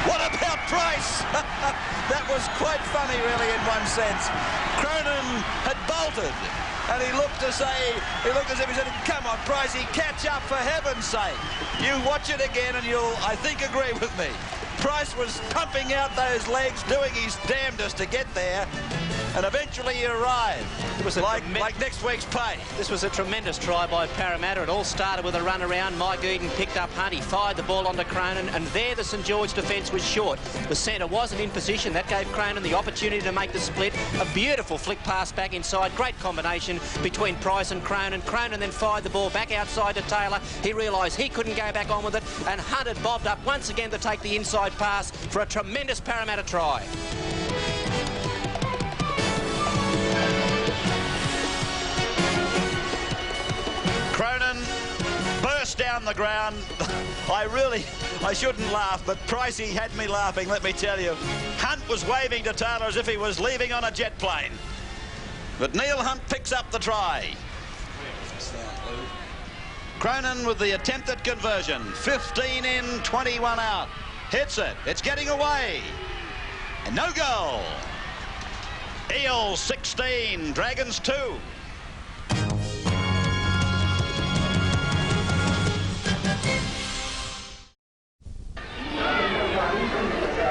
What about Price? That was quite funny, really, in one sense. Cronin had bolted, and he looked as if he said, come on, Pricey, catch up for heaven's sake. You watch it again and you'll, I think, agree with me. Price was pumping out those legs, doing his damnedest to get there, and eventually he arrived. It was like next week's pay. This was a tremendous try by Parramatta. It all started with a run around. Mike Eden picked up Hunt. He fired the ball onto Cronin, and there the St. George defence was short. The centre wasn't in position. That gave Cronin the opportunity to make the split. A beautiful flick pass back inside. Great combination between Price and Cronin. Cronin then fired the ball back outside to Taylor. He realised he couldn't go back on with it, and Hunt had bobbed up once again to take the inside pass for a tremendous Parramatta try. Cronin burst down the ground. I shouldn't laugh, but Pricey had me laughing, let me tell you. Hunt was waving to Taylor as if he was leaving on a jet plane. But Neil Hunt picks up the try. Cronin with the attempted conversion. 15 in, 21 out. Hits it. It's getting away. And no goal. Eels 16, Dragons 2.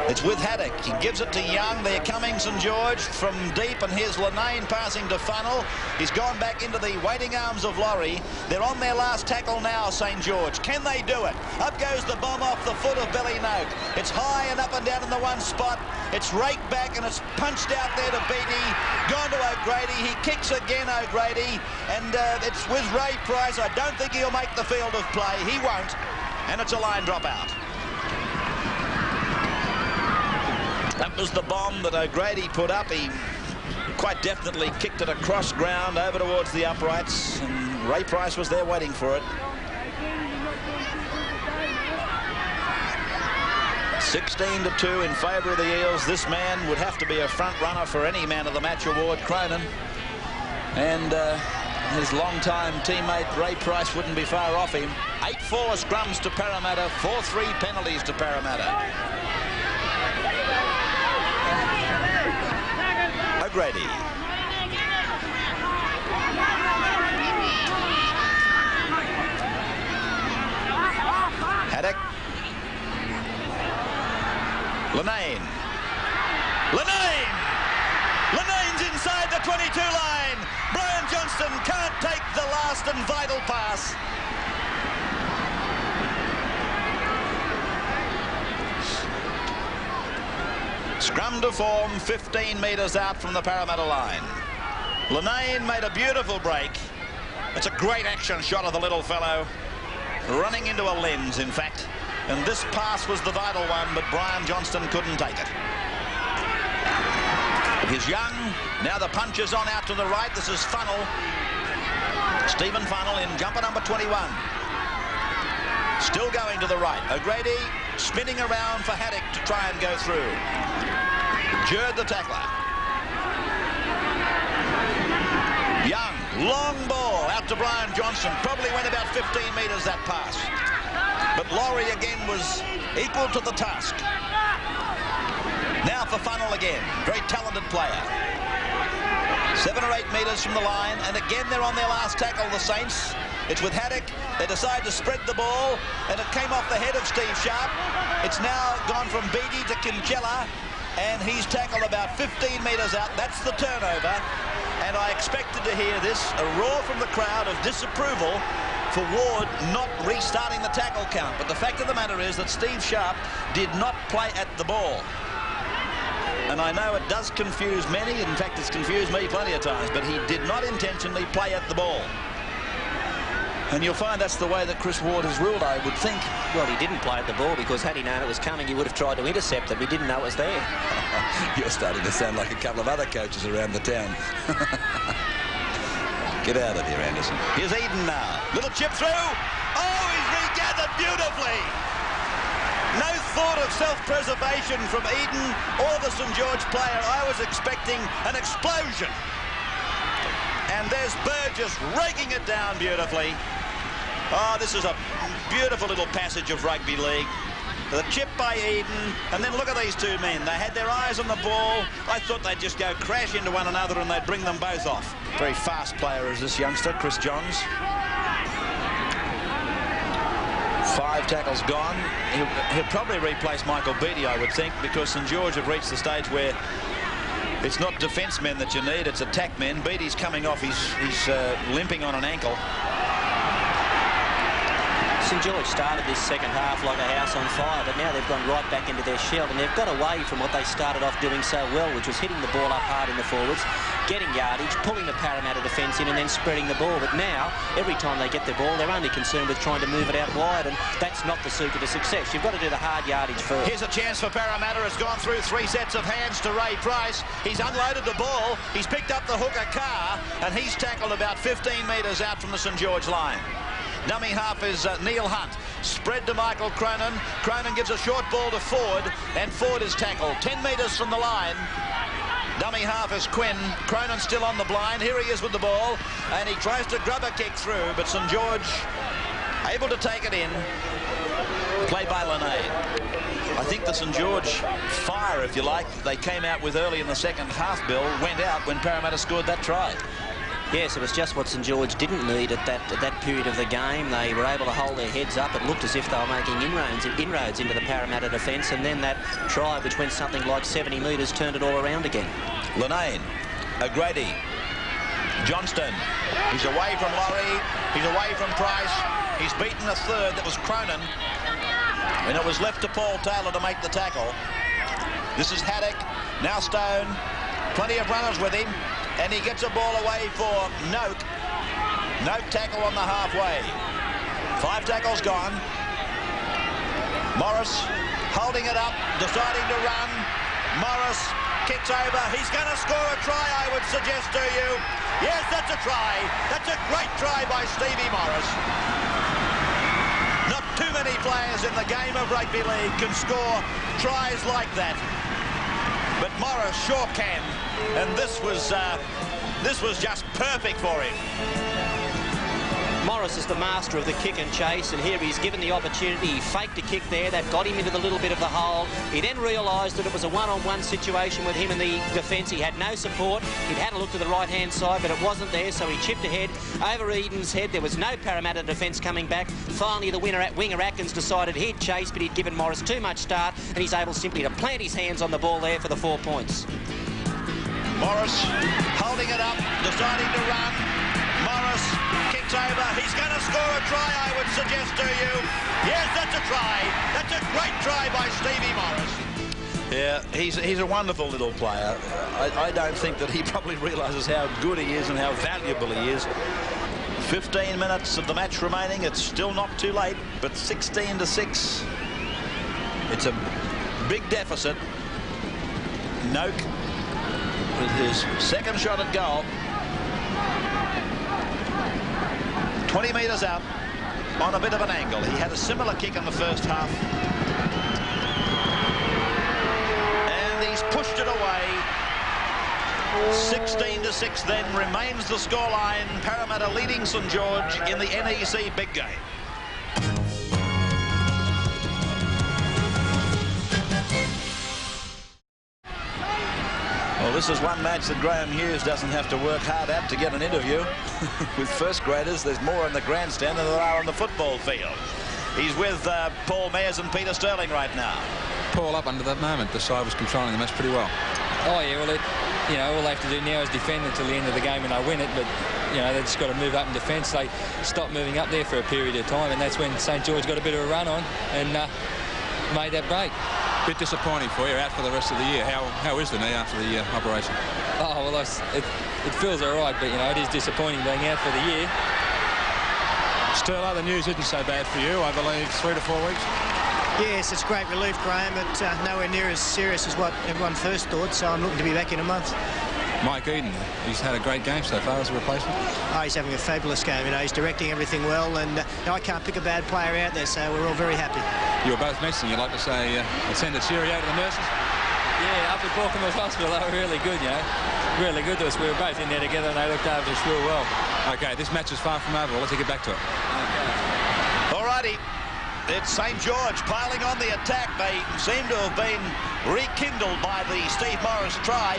It's with Haddock. He gives it to Young. They're coming, St. George, from deep, and here's Linane passing to Funnel. He's gone back into the waiting arms of Laurie. They're on their last tackle now, St. George. Can they do it? Up goes the bomb off the foot of Bellynoke. It's high and up and down in the one spot. It's raked back and it's punched out there to Beattie. Gone to O'Grady. He kicks again, O'Grady. And it's with Ray Price. I don't think he'll make the field of play. He won't. And it's a line drop out. That was the bomb that O'Grady put up. He quite definitely kicked it across ground over towards the uprights, and Ray Price was there waiting for it. 16-2 in favour of the Eels. This man would have to be a front runner for any Man of the Match award, Cronin. And his long-time teammate Ray Price wouldn't be far off him. 8-4 scrums to Parramatta, 4-3 penalties to Parramatta. O'Grady. Haddock. Lenane. Lenane's inside the 22 line. Brian Johnston can't take the last and vital pass. Scrum to form, 15 metres out from the Parramatta line. Lenane made a beautiful break. It's a great action shot of the little fellow. Running into a lens, in fact. And this pass was the vital one, but Brian Johnston couldn't take it. Here's Young. Now the punch is on out to the right. This is Funnell. Stephen Funnell in jumper number 21. Still going to the right. O'Grady spinning around for Haddock to try and go through. Jerd the tackler. Young, long ball out to Brian Johnston. Probably went about 15 metres that pass. But Laurie again was equal to the task. Now for Funnell again. Very talented player. 7 or 8 metres from the line. And again they're on their last tackle, the Saints. It's with Haddock. They decide to spread the ball. And it came off the head of Steve Sharp. It's now gone from Beattie to Kincella. And he's tackled about 15 metres out. That's the turnover. And I expected to hear this, a roar from the crowd of disapproval for Ward not restarting the tackle count. But the fact of the matter is that Steve Sharp did not play at the ball. And I know it does confuse many. In fact, it's confused me plenty of times. But he did not intentionally play at the ball. And you'll find that's the way that Chris Ward has ruled, I would think. Well, he didn't play at the ball because had he known it was coming, he would have tried to intercept it. He didn't know it was there. You're starting to sound like a couple of other coaches around the town. Get out of here, Anderson. Here's Eden now. Little chip through. Oh, he's regathered beautifully. No thought of self-preservation from Eden or the St. George player. I was expecting an explosion. And there's Burgess raking it down beautifully. Oh, this is a beautiful little passage of rugby league. The chip by Eden, and then look at these two men. They had their eyes on the ball. I thought they'd just go crash into one another and they'd bring them both off. Very fast player is this youngster, Chris Johns. 5 tackles gone. He'll probably replace Michael Beattie, I would think, because St. George have reached the stage where it's not defence men that you need, it's attack men. Beattie's coming off, he's limping on an ankle. St. George started this second half like a house on fire, but now they've gone right back into their shell, and they've got away from what they started off doing so well, which was hitting the ball up hard in the forwards, getting yardage, pulling the Parramatta defence in, and then spreading the ball. But now, every time they get the ball, they're only concerned with trying to move it out wide, and that's not the secret to success. You've got to do the hard yardage first. Here's a chance for Parramatta. It's gone through 3 sets of hands to Ray Price. He's unloaded the ball. He's picked up the hooker Carr, and he's tackled about 15 metres out from the St. George line. Dummy half is Neil Hunt. Spread to Michael Cronin. Cronin gives a short ball to Ford, and Ford is tackled 10 metres from the line. Dummy half is Quinn. Cronin still on the blind. Here he is with the ball, and he tries to grub a kick through, but St. George able to take it in. Play by Lenane. I think the St. George fire, if you like, they came out with early in the second half, Bill, went out when Parramatta scored that try. Yes, it was just what St. George didn't need at that period of the game. They were able to hold their heads up. It looked as if they were making inroads into the Parramatta defence, and then that try, which went something like 70 metres, turned it all around again. Lenane, O'Grady, Johnston. He's away from Laurie. He's away from Price. He's beaten a third. That was Cronin. And it was left to Paul Taylor to make the tackle. This is Haddock. Now Stone. Plenty of runners with him. And he gets a ball away for Noak. Noak tackle on the halfway. 5 tackles gone. Morris holding it up, deciding to run. Morris kicks over. He's going to score a try, I would suggest to you. Yes, that's a try. That's a great try by Stevie Morris. Not too many players in the game of rugby league can score tries like that. But Morris sure can. And this was just perfect for him. Morris is the master of the kick and chase, and here he's given the opportunity. He faked a kick there. That got him into the little bit of the hole. He then realised that it was a one-on-one situation with him in the defence. He had no support. He'd had a look to the right-hand side, but it wasn't there, so he chipped ahead over Eden's head. There was no Parramatta defence coming back. Finally, the winger Atkins decided he'd chase, but he'd given Morris too much start, and he's able simply to plant his hands on the ball there for the 4 points. Morris holding it up, deciding to run. Morris kicks over. He's going to score a try, I would suggest to you. Yes, that's a try. That's a great try by Stevie Morris. Yeah, he's a wonderful little player. I don't think that he probably realises how good he is and how valuable he is. 15 minutes of the match remaining. It's still not too late, but 16-6. It's a big deficit. Noak with his second shot at goal. 20 metres out on a bit of an angle. He had a similar kick in the first half. And he's pushed it away. 16-6 then remains the scoreline. Parramatta leading St. George in the NEC big game. Well, this is one match that Graham Hughes doesn't have to work hard at to get an interview. With first graders, there's more in the grandstand than there are on the football field. He's with Paul Mayers and Peter Sterling right now. Paul, up under that moment, the side was controlling the match pretty well. Oh yeah, well, all they have to do now is defend until the end of the game and they win it. But they just got to move up in defence. They stopped moving up there for a period of time, and that's when St. George got a bit of a run on and made that break. Bit disappointing for you, out for the rest of the year. How is the knee after the operation? Oh, well, it feels all right, but, it is disappointing being out for the year. Sterlo, the news isn't so bad for you, I believe, 3 to 4 weeks. Yes, it's great relief, Graham, but nowhere near as serious as what everyone first thought, so I'm looking to be back in a month. Mike Eden, he's had a great game so far as a replacement. Oh, he's having a fabulous game. He's directing everything well, and I can't pick a bad player out there, so we're all very happy. You were both mentioning you'd like to say send a cheerio to the nurses? Yeah, up at Baltimore Hospital, they were really good, really good to us. We were both in there together, and they looked after us real well. OK, this match is far from over. Let's get back to it. All righty. It's St. George piling on the attack. They seem to have been rekindled by the Steve Morris try.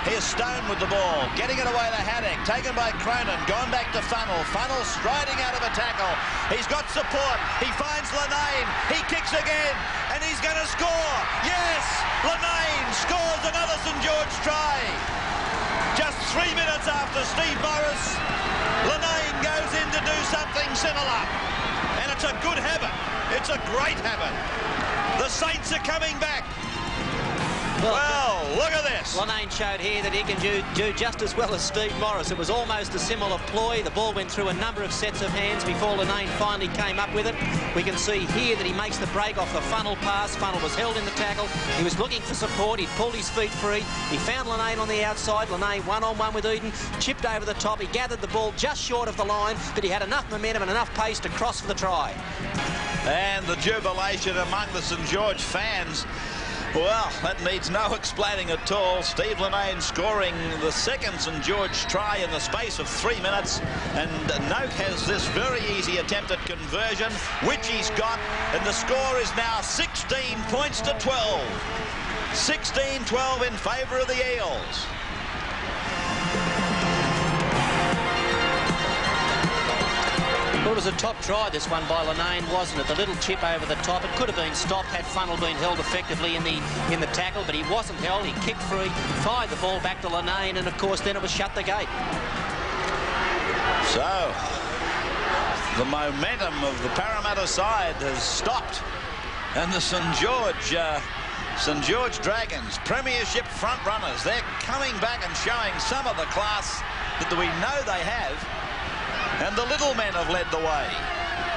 Here's Stone with the ball, getting it away to Haddock, taken by Cronin, gone back to Funnell. Funnell striding out of a tackle. He's got support. He finds Lanane. He kicks again, and he's going to score. Yes, Lanane scores another St. George try. Just 3 minutes after Steve Morris, Lanane goes in to do something similar. And it's a good habit. It's a great habit. The Saints are coming back. Well, look at this. Lanane showed here that he can do just as well as Steve Morris. It was almost a similar ploy. The ball went through a number of sets of hands before Lanane finally came up with it. We can see here that he makes the break off the Funnell pass. Funnell was held in the tackle. He was looking for support. He'd pulled his feet free. He found Lanane on the outside. Lanane one-on-one with Eden, chipped over the top. He gathered the ball just short of the line, but he had enough momentum and enough pace to cross for the try. And the jubilation among the St. George fans. Well, that needs no explaining at all. Steve Lanane scoring the second St. George try in the space of 3 minutes. And Noak has this very easy attempt at conversion, which he's got. And the score is now 16 points to 12. 16-12 in favour of the Eels. Well, it was a top try, this one by Lanane, wasn't it? The little chip over the top. It could have been stopped had Funnell been held effectively in the tackle, but he wasn't held. He kicked free, fired the ball back to Lanane, and of course then it was shut the gate. So the momentum of the Parramatta side has stopped, and the St. George Dragons, premiership front runners, they're coming back and showing some of the class that we know they have. And the little men have led the way.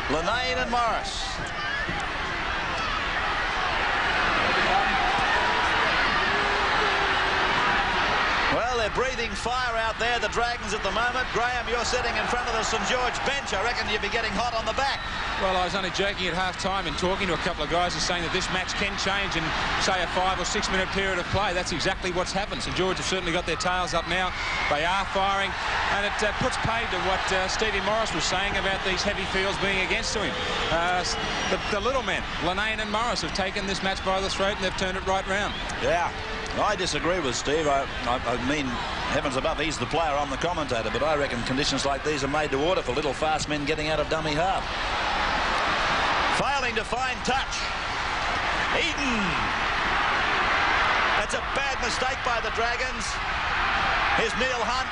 Lanane and Morris. Well, they're breathing fire out there, the Dragons, at the moment. Graham, you're sitting in front of the St. George bench. I reckon you'd be getting hot on the back. Well, I was only joking at half-time and talking to a couple of guys and saying that this match can change in, say, a 5 or 6 minute period of play. That's exactly what's happened. St. George have certainly got their tails up now. They are firing, and it puts paid to what Stevie Morris was saying about these heavy fields being against him. The little men, Linane and Morris, have taken this match by the throat and they've turned it right round. Yeah. I disagree with Steve. I mean, heavens above, he's the player, I'm the commentator, but I reckon conditions like these are made to order for little fast men getting out of dummy half. Failing to find touch. Eden. That's a bad mistake by the Dragons. Here's Neil Hunt.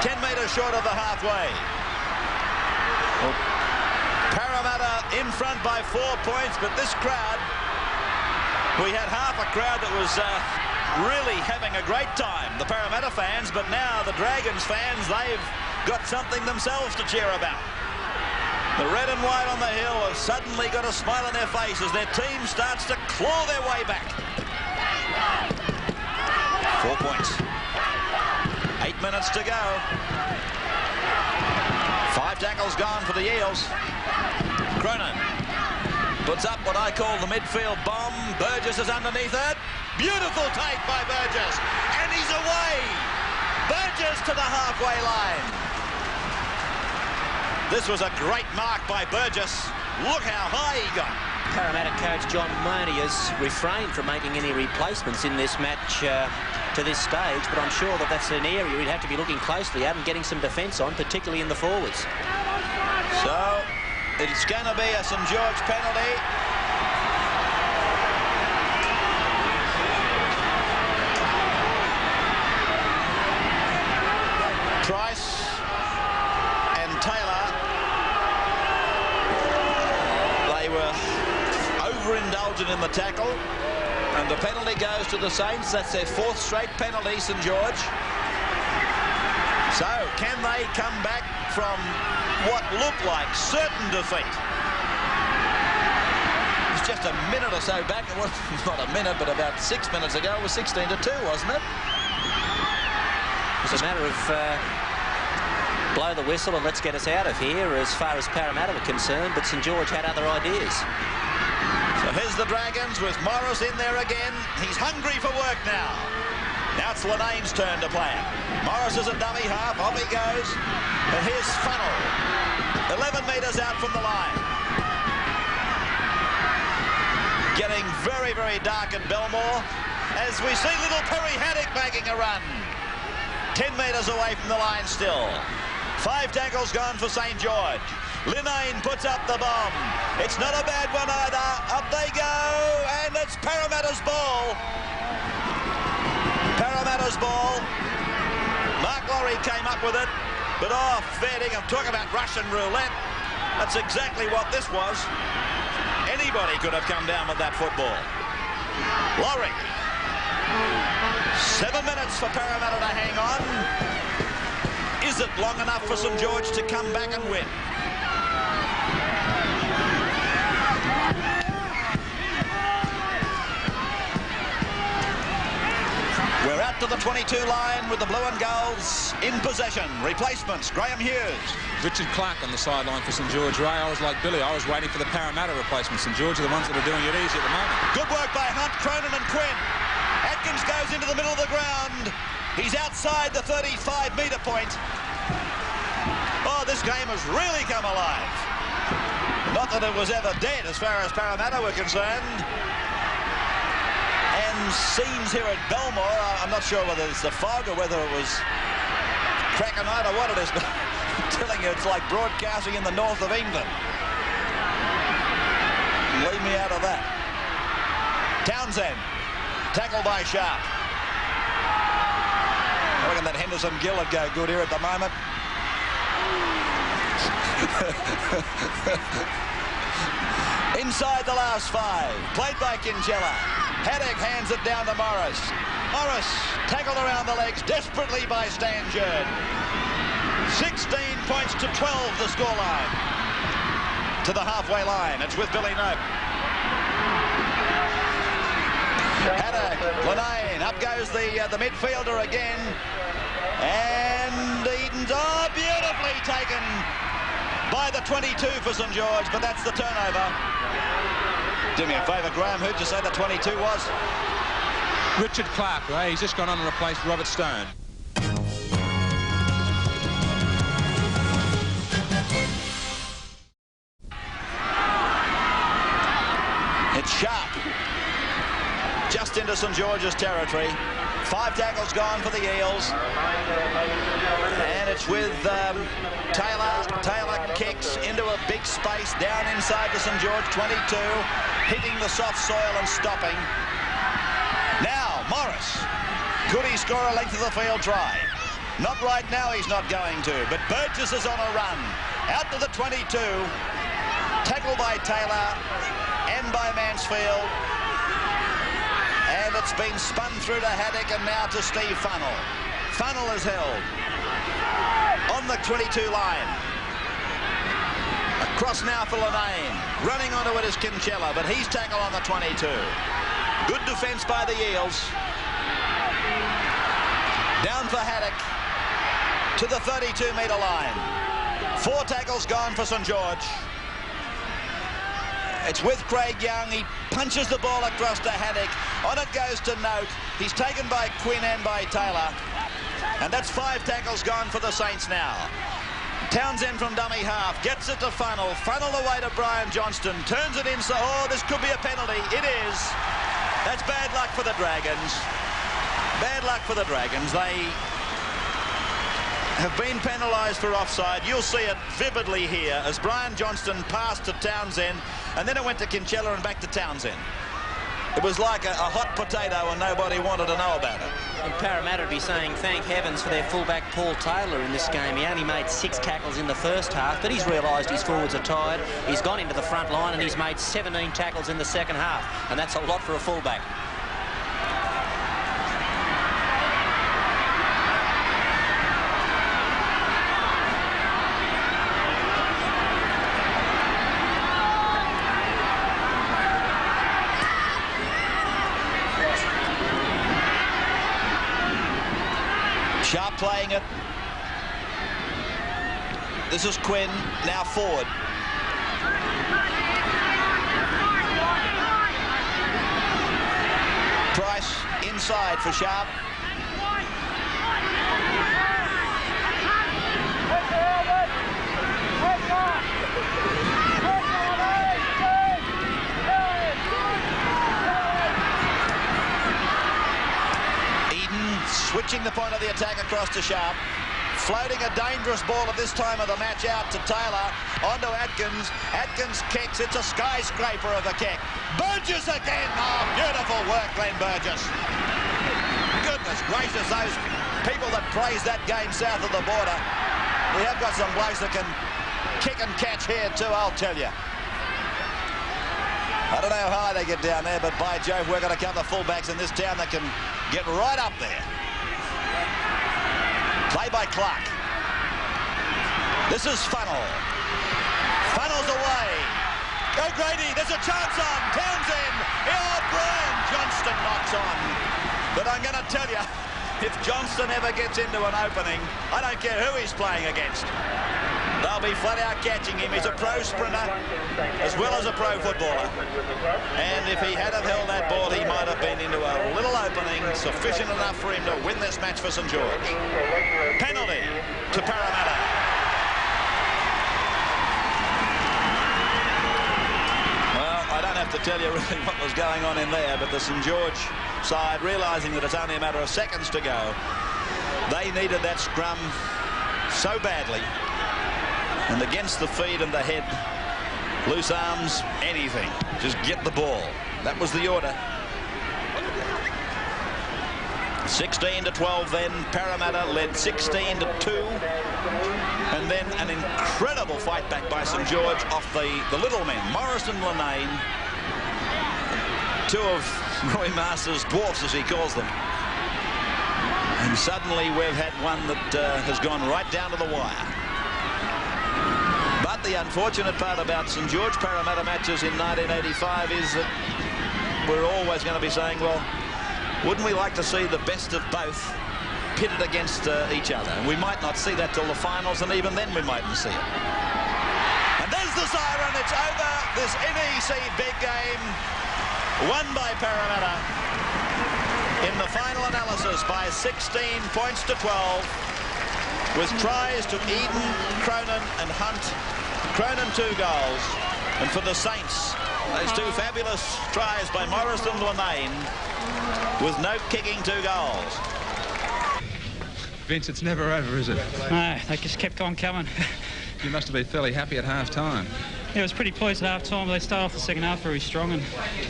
10 metres short of the halfway. Well, Parramatta in front by 4 points, but this crowd... We had half a crowd that was really having a great time, the Parramatta fans, but now the Dragons fans, they've got something themselves to cheer about. The red and white on the hill have suddenly got a smile on their face as their team starts to claw their way back. 4 points. 8 minutes to go. 5 tackles gone for the Eels. Cronin puts up what I call the midfield bomb. Burgess is underneath it. Beautiful take by Burgess. And he's away. Burgess to the halfway line. This was a great mark by Burgess. Look how high he got. Parramatta coach John Mooney has refrained from making any replacements in this match to this stage, but I'm sure that that's an area we'd have to be looking closely at and getting some defence on, particularly in the forwards. So... it's going to be a St. George penalty. Price and Taylor, they were overindulgent in the tackle, and the penalty goes to the Saints. That's their 4th straight penalty, St. George. So, can they come back from what looked like certain defeat? It's just a minute or so back. It was not a minute, but about 6 minutes ago, it was 16-2, wasn't it? It's a matter of blow the whistle and let's get us out of here as far as Parramatta were concerned, but St. George had other ideas. So here's the Dragons with Morris in there again. He's hungry for work now. Now it's Linane's turn to play it. Morris is a dummy half. Off he goes. And here's Funnell. 11 metres out from the line. Getting very, very dark at Belmore as we see little Perry Haddock making a run. 10 metres away from the line still. 5 tackles gone for St. George. Linane puts up the bomb. It's not a bad one either. Up they go. And it's Parramatta's ball. Parramatta's ball. Mark Laurie came up with it. But oh, fair dinkum. I'm talking about Russian roulette. That's exactly what this was. Anybody could have come down with that football. Laurie. 7 minutes for Parramatta to hang on. Is it long enough for St. George to come back and win? We're out to the 22 line with the blue and golds in possession. Replacements, Graham Hughes. Richard Clark on the sideline for St. George Rd. I was like Billy, I was waiting for the Parramatta replacements. St. George are the ones that are doing it easy at the moment. Good work by Hunt, Cronin and Quinn. Atkins goes into the middle of the ground. He's outside the 35-metre point. Oh, this game has really come alive. Not that it was ever dead as far as Parramatta were concerned. And scenes here at Belmore, I'm not sure whether it's the fog or whether it was crack a night or what it is, but I'm telling you, it's like broadcasting in the north of England. Leave me out of that. Townsend, tackle by Sharp. I reckon that Henderson Gill would go good here at the moment. Inside the last 5, played by Kinchella. Haddock hands it down to Morris. Morris tackled around the legs desperately by St.George. 16 points to 12 the scoreline. To the halfway line, it's with Billy Nope. Haddock, Lenane, up goes the midfielder again. And Eden's, beautifully taken by the 22 for St. George, but that's the turnover. Do me a favour, Graham, who'd you say the 22 was? Richard Clark, right? He's just gone on and replaced Robert Stone. It's Sharp. Just into St. George's territory. 5 tackles gone for the Eels. And it's with Taylor. Taylor kicks into a big space down inside the St. George 22, hitting the soft soil and stopping. Now, Morris. Could he score a length of the field try? Not right now, he's not going to. But Burgess is on a run. Out to the 22. Tackled by Taylor and by Mansfield. And it's been spun through to Haddock and now to Steve Funnell. Funnell is held on the 22 line. Across now for Lenane. Running onto it is Kinsella, but he's tackled on the 22. Good defence by the Eels. Down for Haddock to the 32-metre line. 4 tackles gone for St. George. It's with Craig Young. He punches the ball across to Haddock. On it goes to Note. He's taken by Quinn and by Taylor. And that's 5 tackles gone for the Saints now. Townsend from dummy half. Gets it to Funnell. Funnell away to Brian Johnston. Turns it inside. Oh, this could be a penalty. It is. That's bad luck for the Dragons. Bad luck for the Dragons. They have been penalised for offside. You'll see it vividly here as Brian Johnston passed to Townsend, and then it went to Kinsella and back to Townsend. It was like a hot potato and nobody wanted to know about it. And Parramatta would be saying thank heavens for their fullback Paul Taylor in this game. He only made 6 tackles in the first half, but he's realised his forwards are tired. He's gone into the front line and he's made 17 tackles in the second half, and that's a lot for a fullback. Sharp playing it. This is Quinn, now forward. Price inside for Sharp. Switching the point of the attack across to Sharp. Floating a dangerous ball at this time of the match out to Taylor. On to Atkins. Atkins kicks. It's a skyscraper of a kick. Burgess again. Oh, beautiful work, Glenn Burgess. Goodness gracious, those people that praise that game south of the border. We have got some blokes that can kick and catch here too, I'll tell you. I don't know how high they get down there, but by Jove, we've got a couple of fullbacks in this town that can get right up there. Play by Clark. This is Funnell. Funnell's away. O'Grady, there's a chance on. Townsend. Oh, Brian Johnston knocks on. But I'm going to tell you, if Johnston ever gets into an opening, I don't care who he's playing against. They'll be flat out catching him. He's a pro sprinter as well as a pro footballer. And if he had have held that ball, he might have been into a little opening, sufficient enough for him to win this match for St. George. Penalty to Parramatta. Well, I don't have to tell you really what was going on in there, but the St. George side, realising that it's only a matter of seconds to go, they needed that scrum so badly. And against the feet and the head, loose arms, anything. Just get the ball. That was the order. 16-12 then. Parramatta led 16-2. And then an incredible fight back by St. George off the little men. Morris and Lenane. 2 of Roy Masters' dwarfs, as he calls them. And suddenly we've had one that has gone right down to the wire. But the unfortunate part about St. George Parramatta matches in 1985 is that we're always going to be saying, well, wouldn't we like to see the best of both pitted against each other? And we might not see that till the finals, and even then we mightn't see it. And there's the siren. It's over. This NEC big game won by Parramatta in the final analysis by 16 points to 12, with tries to Eden, Cronin and Hunt. Cronin 2 goals. And for the Saints, those 2 fabulous tries by Morris and Lemaine, with no kicking 2 goals. Vince, it's never over, is it? No, they just kept on coming. You must have been fairly happy at half-time. Yeah, I was pretty pleased at half-time. They started off the second half very strong and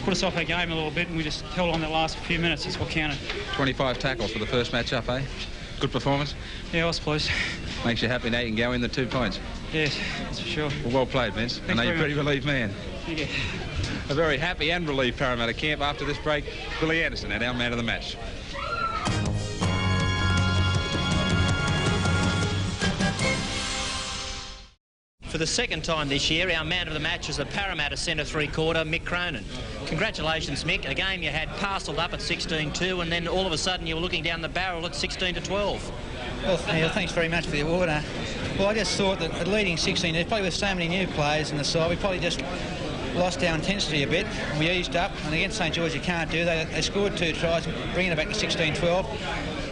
put us off our game a little bit, and we just held on that last few minutes. That's what counted. 25 tackles for the first match up, eh? Good performance? Yeah, I was pleased. Makes you happy now you can go in the 2 points. Yes, that's for sure. Well played, Vince. I know you're a pretty relieved man. Thank you. A very happy and relieved Parramatta camp after this break. Billy Anderson at our man of the match. For the second time this year, our man of the match is the Parramatta centre three-quarter, Mick Cronin. Congratulations, Mick. A game you had parcelled up at 16-2, and then all of a sudden you were looking down the barrel at 16-12. Well, yeah, thanks very much for the award. Well, I just thought that at leading 16, probably with so many new players in the side, we probably just lost our intensity a bit. We eased up, and against St. George you can't do that. They scored 2 tries, bringing it back to 16-12.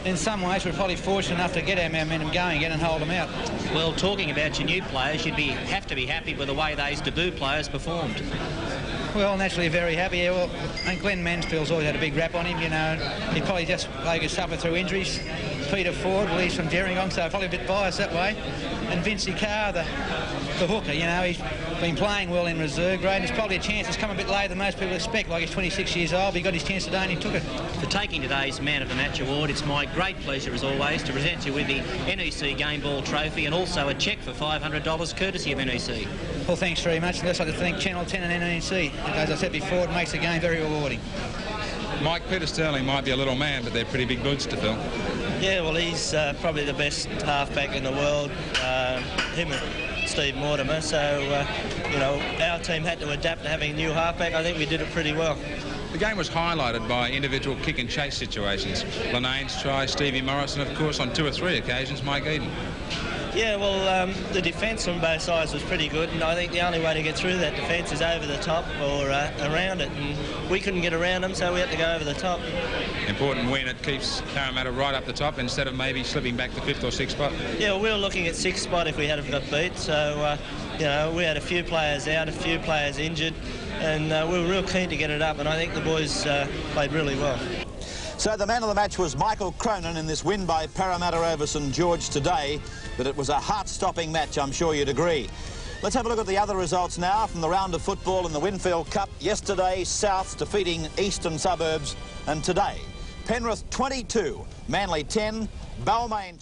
In some ways, we're probably fortunate enough to get our momentum going again and hold them out. Well, talking about your new players, you'd have to be happy with the way those debut players performed. Well, naturally very happy. Yeah, well, I think Glenn Mansfield's always had a big rap on him, you know. He probably just suffered through injuries. Peter Ford, well, he's from Gerringong, so probably a bit biased that way. And Vincey Carr, the hooker, you know, he's been playing well in reserve grade. And it's probably a chance that's come a bit later than most people expect. Like, he's 26 years old, but he got his chance today and he took it. For taking today's Man of the Match award, it's my great pleasure, as always, to present you with the NEC Game Ball Trophy and also a cheque for $500 courtesy of NEC. Well, thanks very much. And I'd like to thank Channel 10 and NEC. As I said before, it makes the game very rewarding. Mike, Peter Sterling might be a little man, but they're pretty big boots to fill. Yeah, well, he's probably the best halfback in the world, him and Steve Mortimer. So, you know, our team had to adapt to having a new halfback. I think we did it pretty well. The game was highlighted by individual kick and chase situations. Linnane's try, Stevie Morris, and of course on 2 or 3 occasions, Mike Eden. Yeah, well, the defence on both sides was pretty good, and I think the only way to get through that defence is over the top or around it, and we couldn't get around them, so we had to go over the top. Important win. It keeps Parramatta right up the top instead of maybe slipping back to 5th or 6th spot. Yeah, well, we were looking at 6th spot if we hadn't got beat, so, you know, we had a few players out, a few players injured, and we were real keen to get it up, and I think the boys played really well. So the man of the match was Michael Cronin in this win by Parramatta over St. George today, but it was a heart-stopping match, I'm sure you'd agree. Let's have a look at the other results now from the round of football in the Winfield Cup. Yesterday, South defeating Eastern Suburbs, and today, Penrith 22, Manly 10, Balmain